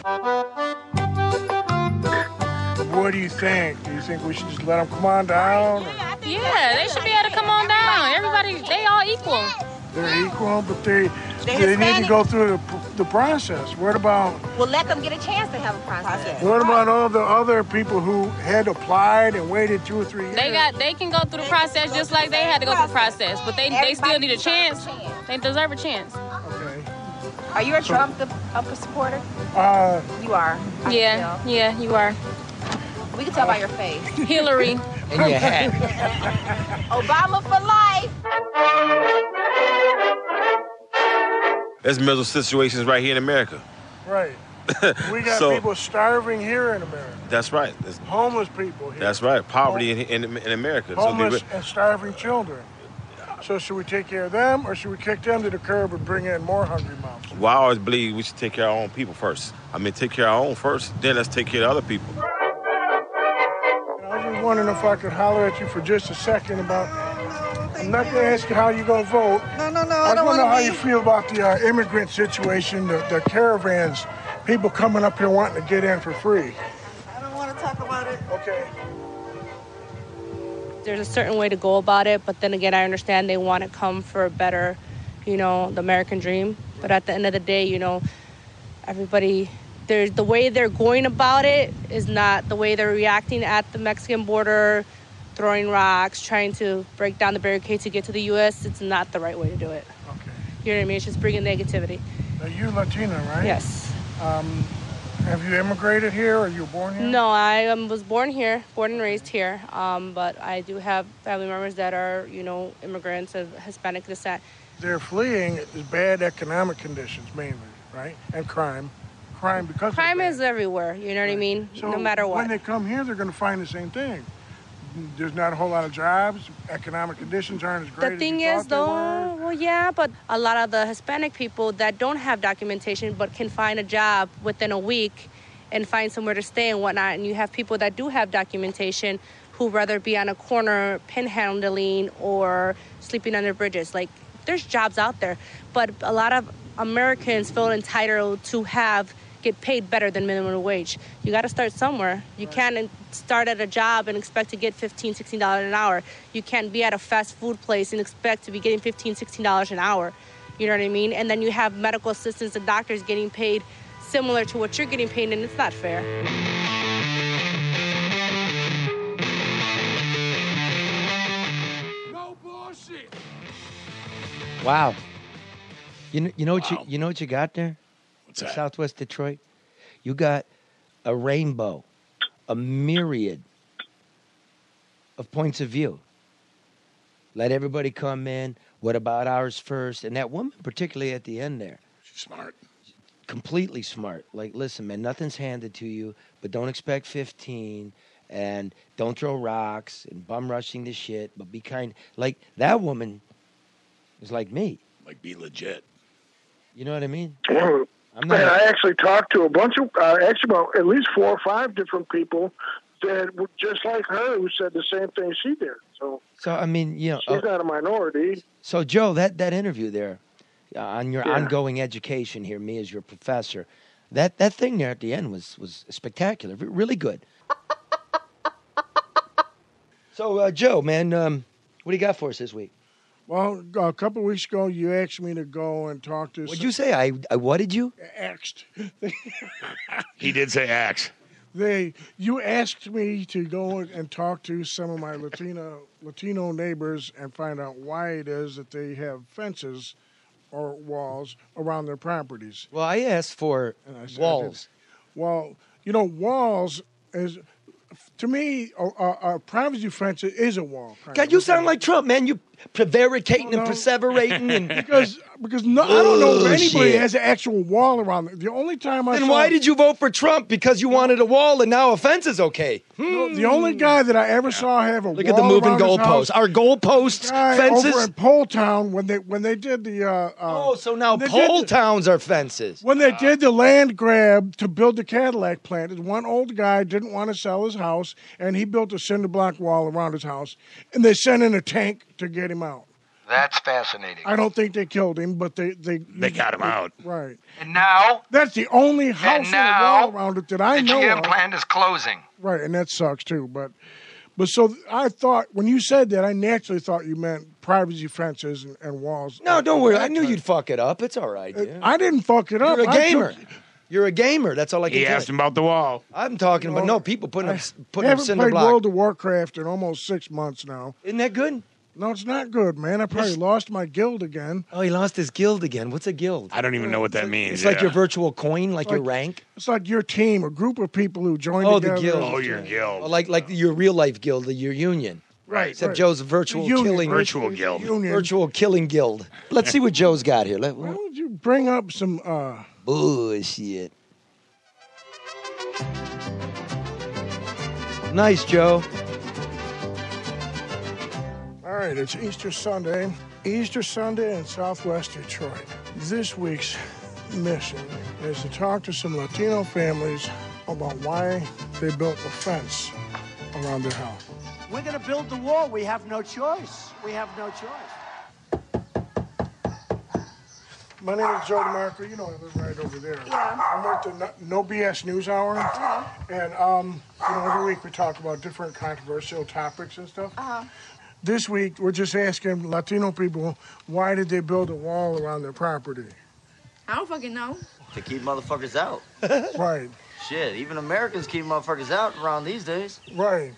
What do you think? Do you think we should just let them come on down? Yeah, they should be able to come on down. Everybody, they all equal. They're equal, but they need to go through the process. What about... Well, let them get a chance to have a process. What about all the other people who had applied and waited 2 or 3 years? They can go through the process just like they had to go through the process, but they still need a chance. They deserve a chance. Okay. Are you a Trump supporter? You are. Yeah, you are. We can tell by your face. Hillary. And your hat. Obama for life. There's miserable situations right here in America. Right. We got people starving here in America. That's right. Homeless people here. That's right. Poverty in America. Homeless and starving children. So should we take care of them, or should we kick them to the curb and bring in more hungry mouths? Well, I always believe we should take care of our own people first. I mean, take care of our own first, then let's take care of other people. I was just wondering if I could holler at you for just a second about... I'm not going to ask you how you're going to vote. No, I just want to know how you feel about the immigrant situation, the caravans, people coming up here wanting to get in for free. I don't want to talk about it. Okay. There's a certain way to go about it, but then again, I understand they want to come for a better, the American dream. But at the end of the day, everybody, the way they're going about it is not the way they're reacting at the Mexican border, throwing rocks, trying to break down the barricade to get to the U.S. It's not the right way to do it. Okay. You know what I mean? It's just bringing negativity. Now, you're Latina, right? Yes. Have you immigrated here, or you were born here? No, I was born here, born and raised here. But I do have family members that are, immigrants of Hispanic descent. They're fleeing bad economic conditions mainly, right? And crime. Crime because crime is everywhere, you know what I mean? So no matter what. When they come here, they're going to find the same thing. There's not a whole lot of jobs. Economic conditions aren't as great The thing as is, though, well, yeah, but a lot of the Hispanic people that don't have documentation but can find a job within a week and find somewhere to stay and whatnot, and you have people that do have documentation who rather be on a corner pinhandling or sleeping under bridges. Like, there's jobs out there, but a lot of Americans feel entitled to get paid better than minimum wage. You got to start somewhere. You can't start at a job and expect to get $15, $16 an hour. You can't be at a fast food place and expect to be getting $15, $16 an hour. You know what I mean? And then you have medical assistants and doctors getting paid similar to what you're getting paid, and it's not fair. No bullshit. Wow. You know what you got there? What's that? Southwest Detroit. You got a rainbow, a myriad of points of view. Let everybody come in. What about ours first? And that woman, particularly at the end there. She's smart. Completely smart. Like, listen, man, nothing's handed to you, but don't expect 15, and don't throw rocks and bum rushing the shit, but be kind. Like, that woman is like me. Like, be legit. You know what I mean? Well, and I actually talked to a bunch of, about at least 4 or 5 different people that were just like her who said the same thing she did. So I mean, she's not a minority. So, Joe, that interview there on your ongoing education here, me as your professor, that thing there at the end was spectacular, really good. So, Joe, man, what do you got for us this week? Well, a couple of weeks ago, you asked me to go and talk to... What'd you say? I what did you? Axed. He did say axe. You asked me to go and talk to some of my Latino neighbors and find out why it is that they have fences or walls around their properties. Well, I asked for walls. Well, walls is... To me, a privacy fence is a wall. God, you sound like Trump, man. You prevaricating and perseverating and because I don't know if anybody has an actual wall around there. The only time I Then why did you vote for Trump? Because you wanted a wall and now a fence is okay. No, the only guy that I ever saw have a Look wall at the moving around his house, goalposts. Our goalposts, fences. over in Pole Town when they did the so now Pole Towns are fences. When they did the land grab to build the Cadillac plant, one old guy didn't want to sell his house, and he built a cinder block wall around his house, and they sent in a tank to get him out. That's fascinating. I don't think they killed him, but they got him out. Right. And now? That's the only house with a wall around it that I know GM of. plant is closing. Right, and that sucks too. But so I thought, when you said that, I naturally thought you meant privacy fences and walls. No, don't worry. I knew you'd fuck it up. It's all right. Yeah. I didn't fuck it up. You're a gamer. You're a gamer. That's all I can He tell you. asked him about the wall. I'm talking about, people putting up I haven't cinder played block. World of Warcraft in almost 6 months now. Isn't that good? No, it's not good, man. I probably lost my guild again. Oh, he lost his guild again. What's a guild? I don't even know what that means. It's like your virtual coin, like your rank. It's like your team, a group of people who join The together. guild. Oh, your guild. Oh, like your real life guild, your union. Right. Except right. Joe's virtual killing virtual guild. Virtual killing guild. Let's see what Joe's got here. Why don't you bring up some bullshit? Nice, Joe. All right, it's Easter Sunday. Easter Sunday in Southwest Detroit. This week's mission is to talk to some Latino families about why they built a fence around their house. We're going to build the wall. We have no choice. We have no choice. My name is Joe DeMarco. You know I live right over there. Yeah. I'm with the No BS News Hour. And, every week we talk about different controversial topics and stuff. This week, we're just asking Latino people, why did they build a wall around their property? I don't fucking know. To keep motherfuckers out. Right. Shit, even Americans keep motherfuckers out around these days. Right.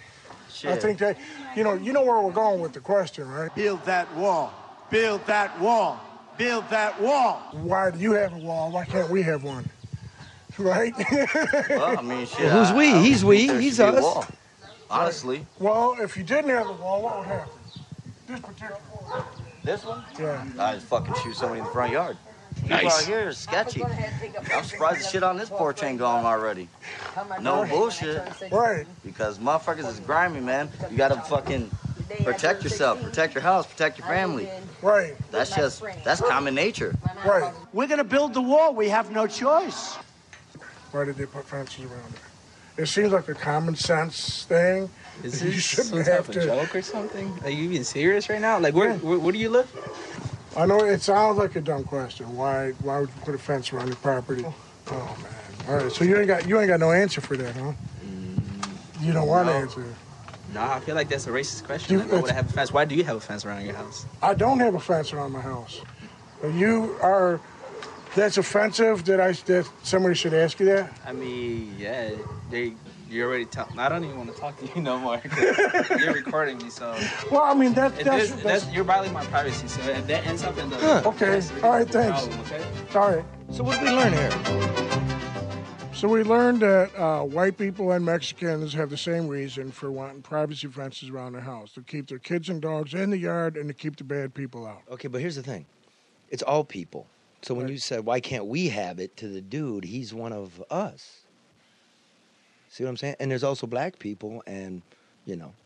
Shit. I think that, you know where we're going with the question, right? Build that wall. Build that wall. Build that wall. Why do you have a wall? Why can't we have one? Right? Well, I mean, shit. Well, who's we? He's we. There He's should be a us. wall, honestly. Well, if you didn't have the wall, what would happen? This particular wall. This one? Yeah. I just fucking shoot somebody in the front yard. People Nice. out here is sketchy. I'm surprised the shit on this porch ain't gone already. No bullshit. Right. Because motherfuckers is grimy, man. You gotta fucking protect yourself, protect your house, protect your family. Right. That's common nature. Right. We're going to build the wall. We have no choice. Why did they put fences around it? It seems like a common sense thing. Is You this shouldn't some have type of to- joke or something? Are you being serious right now? Like, where do you live? I know it sounds like a dumb question. Why would you put a fence around your property? Oh man. All right. So you ain't got no answer for that, huh? You don't want to answer. No, I feel like that's a racist question. Like, why would I have a fence? Why do you have a fence around your house? I don't have a fence around my house. That's offensive that somebody should ask you that? I mean, yeah, you already I don't even want to talk to you no more. You're recording me, so. Well, I mean, that's you're violating my privacy. So if that ends up in the. Okay. All right. Thanks. Problem, okay? All right. So what did we learn here? So we learned that white people and Mexicans have the same reason for wanting privacy fences around their house, to keep their kids and dogs in the yard and to keep the bad people out. Okay, but here's the thing. It's all people. So when you said, why can't we have it, to the dude, he's one of us. See what I'm saying? And there's also black people and,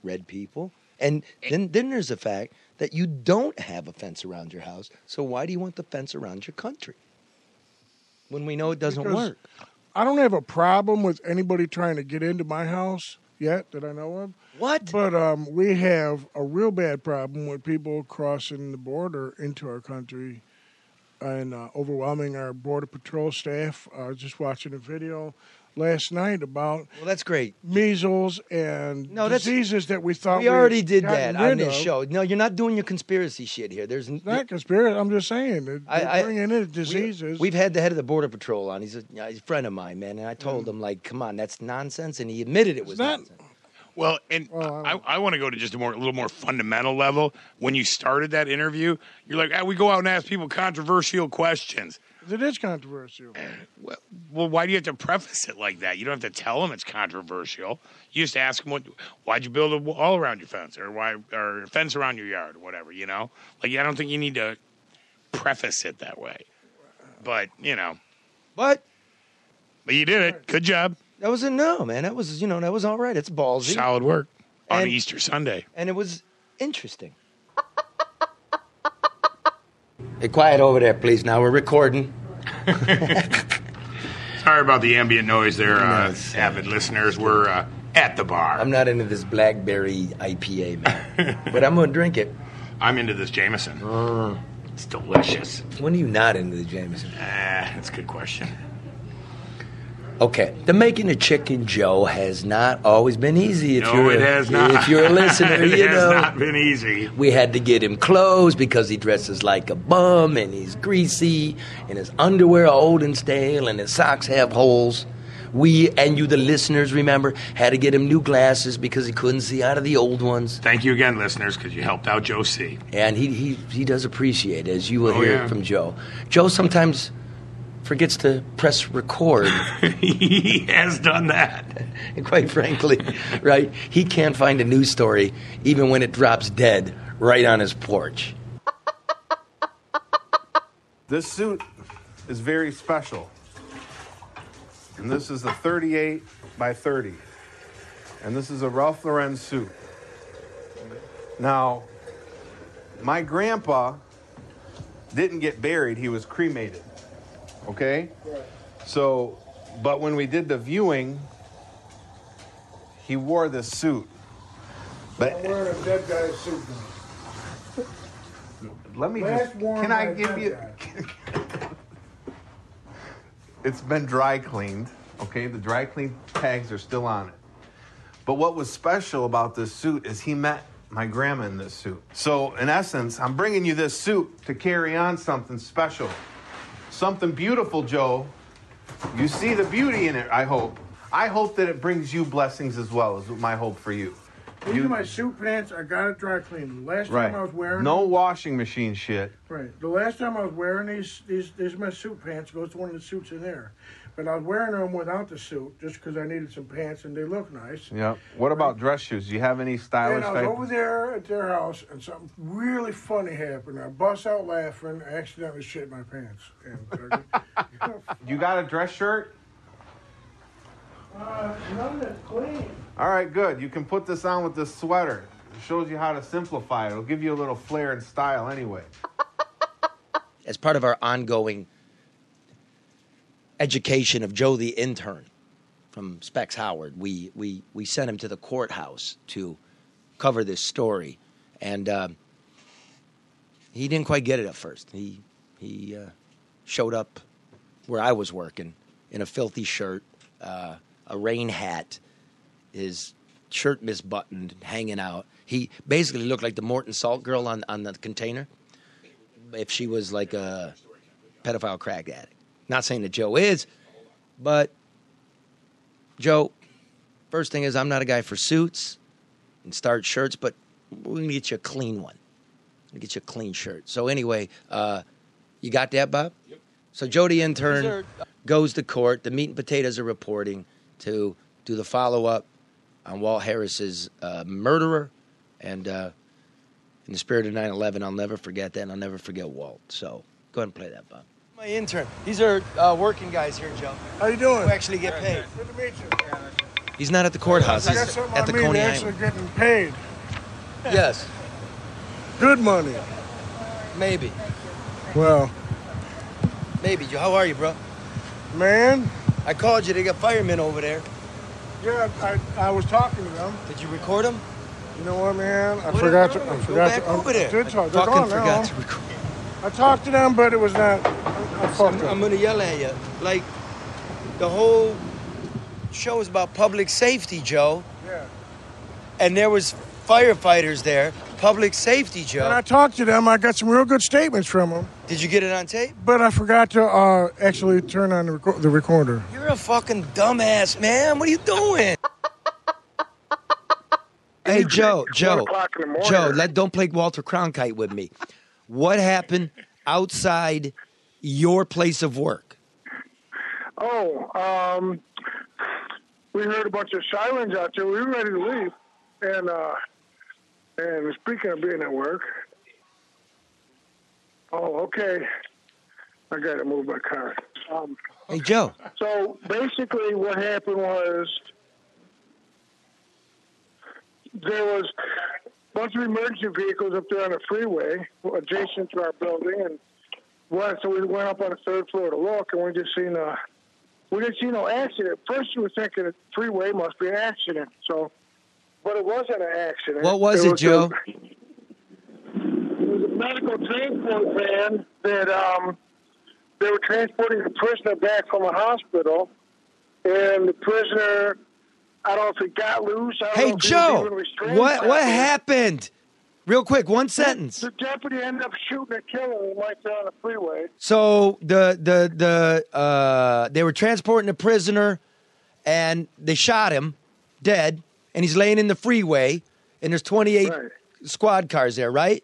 red people. And then there's the fact that you don't have a fence around your house. So why do you want the fence around your country when we know it doesn't work? I don't have a problem with anybody trying to get into my house yet that I know of. What? But we have a real bad problem with people crossing the border into our country and overwhelming our Border Patrol staff. I was just watching a video last night about that's great. Measles and diseases that we thought we already did gotten that on rid this of. show. No, you're not doing your conspiracy shit here. There's Not conspiracy. I'm just saying that they're bringing in diseases. We've had the head of the Border Patrol on. He's a friend of mine, man, and I told him, like, come on, that's nonsense, and he admitted it was nonsense. Well, and I want to go to just a little more fundamental level. When you started that interview, you're like, we go out and ask people controversial questions. It is controversial. Well, why do you have to preface it like that? You don't have to tell them it's controversial. You just ask them, why'd you build a wall around your fence, or a fence around your yard, or whatever, Like, I don't think you need to preface it that way. But, But you did it. Good job. That was man. That was, that was all right. It's ballsy. Solid work on Easter Sunday. And it was interesting. Hey, quiet over there, please. Now we're recording. Sorry about the ambient noise there, avid listeners. We're at the bar. I'm not into this blackberry IPA, man. But I'm going to drink it. I'm into this Jameson. It's delicious. When are you not into the Jameson? That's a good question. Okay, the making of Chicken Joe has not always been easy. It has not. If you're a listener, it has not been easy. We had to get him clothes because he dresses like a bum and he's greasy and his underwear are old and stale and his socks have holes. We, and you, the listeners, remember, had to get him new glasses because he couldn't see out of the old ones. Thank you again, listeners, because you helped out Joe C. And he does appreciate it, as you will Oh, hear yeah. from Joe. Joe sometimes forgets to press record. He has done that. And quite frankly, right, he can't find a news story even when it drops dead right on his porch. This suit is very special. And this is a 38 by 30. And this is a Ralph Lauren suit. Now, my grandpa didn't get buried, he was cremated. Okay? So, but when we did the viewing, he wore this suit. But I'm wearing a dead guy's suit now. let me Last just, worn can I by a give dead you, guy. it's been dry cleaned, okay? The dry clean tags are still on it. But what was special about this suit is he met my grandma in this suit. So, in essence, I'm bringing you this suit to carry on something special. Something beautiful, Joe. You see the beauty in it, I hope. I hope that it brings you blessings as well, is my hope for you. These are my suit pants. I got it dry cleaned. The last Right. time I was wearing No them, washing machine shit. Right. The last time I was wearing these are my suit pants. Goes to one of the suits in there. But I was wearing them without the suit just because I needed some pants and they look nice. Yeah. What about dress shoes? Do you have any stylish And I was type? over there at their house, and something really funny happened. I bust out laughing, I accidentally shit my pants. And You got a dress shirt? none that's clean. All right, good. You can put this on with this sweater. It shows you how to simplify it. It'll give you a little flair and style anyway. As part of our ongoing education of Joe the intern from Specs Howard, we sent him to the courthouse to cover this story, and he didn't quite get it at first. He showed up where I was working in a filthy shirt, a rain hat, his shirt misbuttoned, hanging out. He basically looked like the Morton Salt girl on the container if she was like a pedophile crack addict. Not saying that Joe is, but Joe, first thing is I'm not a guy for suits and starched shirts, but we're going to get you a clean one. We'll get you a clean shirt. So anyway, you got that, Bob? Yep. So Joe the intern goes to court. The meat and potatoes are reporting to do the follow-up on Walt Harris's murderer. And in the spirit of 9/11, I'll never forget that, and I'll never forget Walt. So go ahead and play that, Bob. My intern. These are working guys here, Joe. How you doing? Who actually get paid. Good to meet you. He's not at the courthouse. I got He's something at the on me. Coney They're Island. actually getting paid. Yes. Good money. Maybe. Well, Maybe. Joe, how are you, bro? man. I called you. They got firemen over there. Yeah, I was talking to them. Did you record them? You know what, man? I What forgot are to. you I doing? forgot Go back to. over there. Did talk. I They're fucking gone forgot now. to record. I talked to them, but it was not. I fucked up. I'm going to yell at you. Like, the whole show is about public safety, Joe. Yeah. And there was firefighters there. Public safety, Joe. When I talked to them, I got some real good statements from them. Did you get it on tape? But I forgot to actually turn on the recorder. You're a fucking dumbass, man. What are you doing? Hey, Joe, don't play Walter Cronkite with me. What happened outside your place of work? Oh, we heard a bunch of sirens out there. We were ready to leave. And speaking of being at work, okay. I got to move my car. Hey, Joe. So basically what happened was there was a bunch of emergency vehicles up there on the freeway adjacent to our building. And so we went up on the third floor to look, and we didn't see no accident. First we were thinking the freeway must be an accident. But it wasn't an accident. What was it, Joe? It was a medical transport van that they were transporting a prisoner back from a hospital, and the prisoner, I don't know if he got loose. I don't know Hey, if he Joe, was even restrained. what happened? Real quick, one sentence. The deputy ended up shooting and killing him right there on the freeway. So they were transporting a prisoner, and they shot him dead, and he's laying in the freeway, and there's 28 squad cars there, right?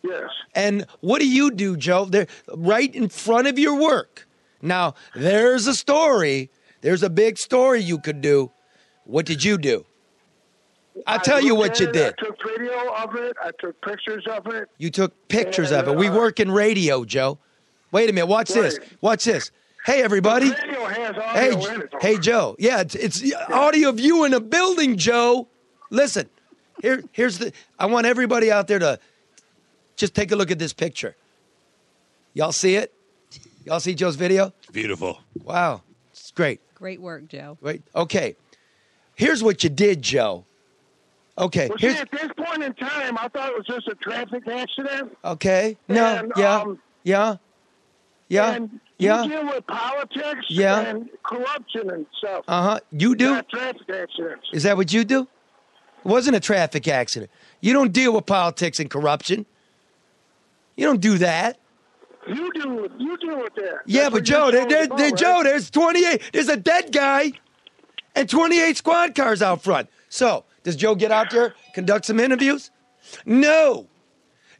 Yes. And what do, Joe? They're right in front of your work. Now, there's a story. There's a big story you could do. What did you do? I'll tell you what you did. I took video of it. I took pictures of it. You took pictures of it. We work in radio, Joe. Wait a minute. Watch this. Watch this. Hey, everybody. The radio has audio in it. Hey, Joe. Yeah, it's audio of you in a building, Joe. Listen, I want everybody out there to just take a look at this picture. Y'all see it? Y'all see Joe's video? It's beautiful. Wow. It's great. Great work, Joe. Wait. Okay. Here's what you did, Joe. Okay. Well, see, at this point in time, I thought it was just a traffic accident. Okay. No. And, yeah. And you deal with politics and corruption and stuff. You do? Not traffic accidents. Is that what you do? It wasn't a traffic accident. You don't deal with politics and corruption. You don't do that. You deal with that. Yeah, but Joe, there's 28. There's a dead guy and 28 squad cars out front. So, does Joe get out there, conduct some interviews? No.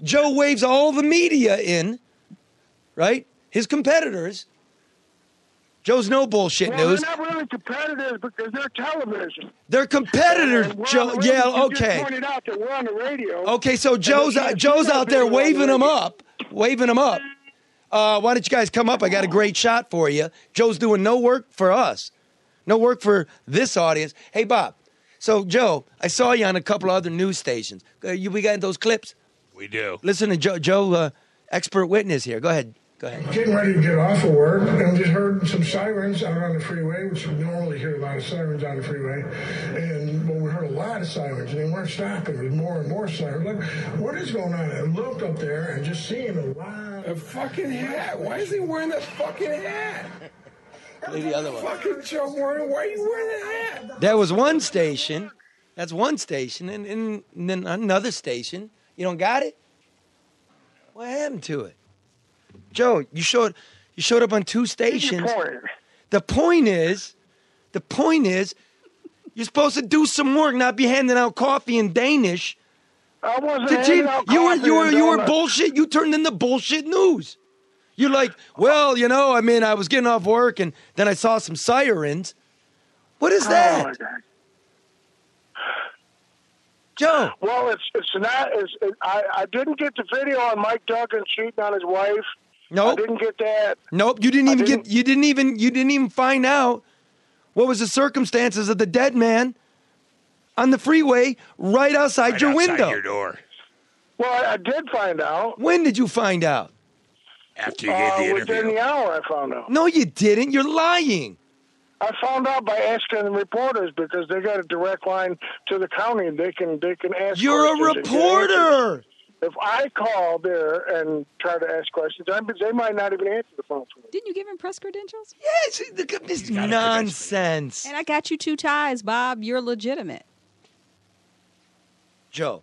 Joe waves all the media in, right? His competitors. Joe's no bullshit news. They're not really competitors because they're television. They're competitors, Joe. Yeah, okay. You just pointed out that we're on the radio. Okay, so Joe's out there waving them up. Why don't you guys come up? I got a great shot for you. Joe's doing no work for us. No work for this audience. Hey, Bob. So, Joe, I saw you on a couple other news stations. We got those clips? We do. Listen to Joe, expert witness here. Go ahead. Getting ready to get off of work, and just heard some sirens out on the freeway, which we normally hear a lot of sirens on the freeway. And we heard a lot of sirens, and they weren't stopping. There was more and more sirens. Like, what is going on? I looked up there and just seeing a lot. A fucking hat. Why is he wearing that fucking hat? Play the other one. Fucking Joe Warner, why are you wearing that hat? That was one station. That's one station. And then another station. You don't got it? What happened to it? Joe, you showed up on two stations. The point is, you're supposed to do some work, not be handing out coffee in Danish. I wasn't handing out coffee. You were bullshit. You turned into bullshit news. You're like, well, I was getting off work and then I saw some sirens. What is that? Oh, my God. Joe. Well, I didn't get the video on Mike Duggan cheating on his wife. Nope. I didn't get that. Nope. You didn't even find out what was the circumstances of the dead man on the freeway right outside your window. Your door. Well, I did find out. When did you find out? After you gave the interview. Within the hour, I found out. No, you didn't. You're lying. I found out by asking the reporters because they got a direct line to the county. They can ask. You're a reporter. If I call there and try to ask questions, they might not even answer the phone for me. Didn't you give him press credentials? Yes, this nonsense. And I got you 2 ties, Bob. You're legitimate. Joe,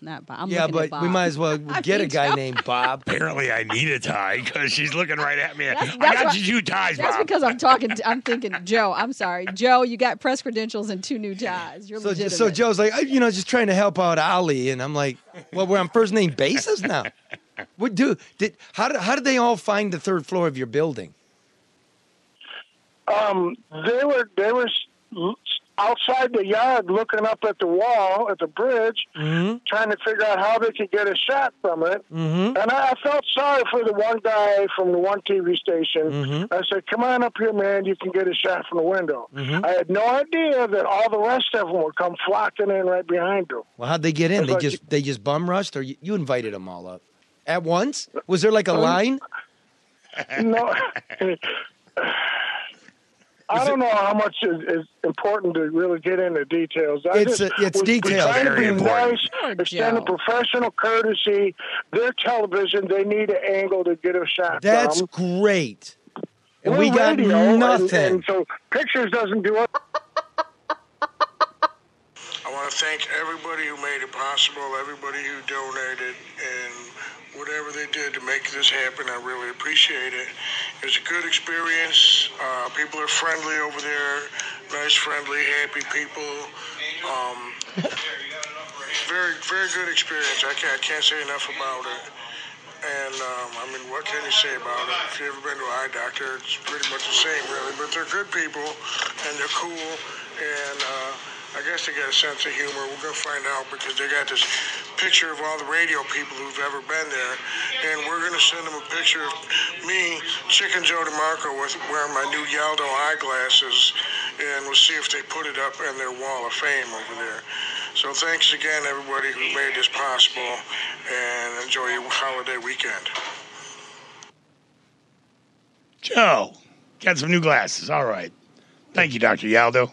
not Bob. Yeah, but we might as well get a guy named Bob. Apparently, I need a tie because she's looking right at me. I got you 2 ties, Bob. That's because I'm thinking, Joe, I'm sorry. Joe, you got press credentials and 2 new ties. You're legitimate. So Joe's like, just trying to help out Ollie. And I'm like, well, we're on first name basis now. How did they all find the 3rd floor of your building? They were outside the yard looking up at the wall at the bridge, trying to figure out how they could get a shot from it. And I felt sorry for the one guy from the one TV station. I said, come on up here, man, you can get a shot from the window. I had no idea that all the rest of them would come flocking in right behind him. Well, how'd they get in? They just bum rushed, or you invited them all up at once? Was there like a line? No. I don't know how much is important to really get into details. It's details. Trying to be important. nice, extend professional courtesy. They're television. They need an angle to get a shot. That's great. And we got nothing. And so pictures doesn't do it. I want to thank everybody who made it possible, everybody who donated, and whatever they did to make this happen. I really appreciate it. It was a good experience. People are friendly over there. Nice, friendly, happy people. Very, very good experience. I can't say enough about it. And, I mean, what can you say about it? If you've ever been to an eye doctor, it's pretty much the same, really. But they're good people, and they're cool, and I guess they got a sense of humor. We're going to find out because they got this picture of all the radio people who've ever been there, and we're going to send them a picture of me, Chicken Joe DeMarco, with wearing my new Yaldo eyeglasses, and we'll see if they put it up in their wall of fame over there. So thanks again, everybody who made this possible, and enjoy your holiday weekend. Joe, got some new glasses. All right. Thank you, Dr. Yaldo.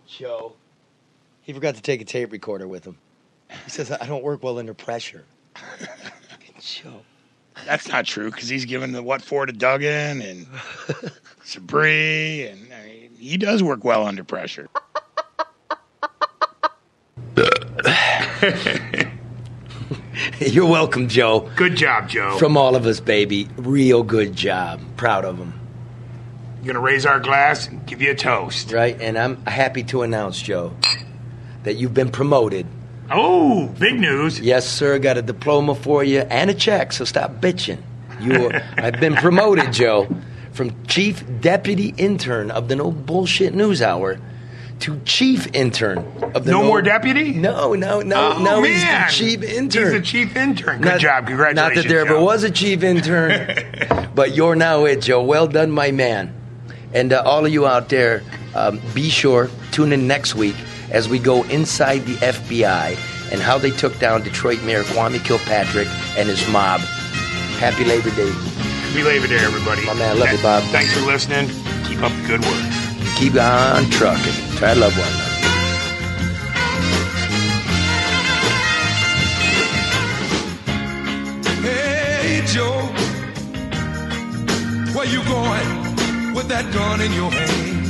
Joe. He forgot to take a tape recorder with him. He says, I don't work well under pressure. Joe. That's not true, because he's giving the what for to Duggan and Sabri, and I mean, he does work well under pressure. You're welcome, Joe. Good job, Joe. From all of us, baby. Real good job. Proud of him. Going to raise our glass and give you a toast. Right, and I'm happy to announce, Joe, that you've been promoted. Oh, big news. Yes, sir. Got a diploma for you and a check, so stop bitching. I've been promoted, Joe, from Chief Deputy Intern of the No Bullshit News Hour to Chief Intern of the No More Deputy? No, man. He's the Chief Intern. He's the Chief Intern. Good job. Congratulations, Not that there Joe. ever was a Chief Intern, but you're now it, Joe. Well done, my man. And all of you out there, be sure, tune in next week as we go inside the FBI and how they took down Detroit Mayor Kwame Kilpatrick and his mob. Happy Labor Day. Happy Labor Day, everybody. My man, love you, Bob. Thanks for listening. Keep up the good work. Keep on trucking. Try to love one another. Hey, Joe, where you going with that gun in your hand?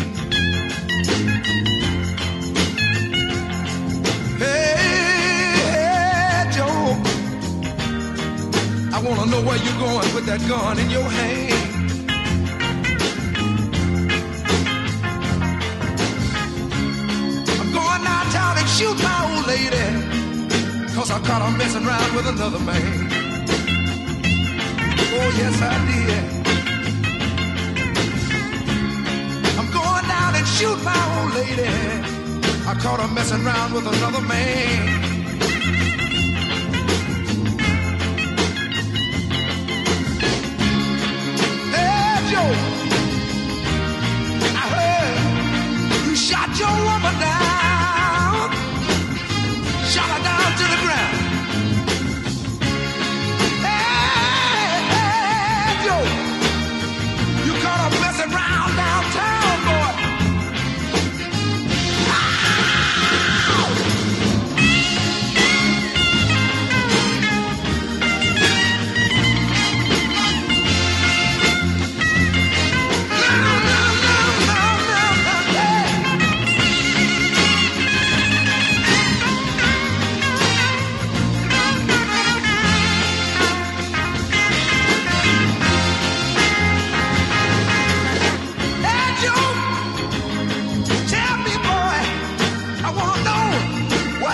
Hey, Joe, I want to know where you going with that gun in your hand. I'm going downtown and shoot my old lady, 'cause I caught her messing around with another man. Oh, yes, I did. I'm going down and shoot my old lady. I caught her messing around with another man. Hey, Joe, I heard you shot your woman down. Shot her down to the ground. You caught her messing around downtown, boy.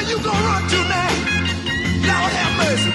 You gonna run to now? Lord have mercy.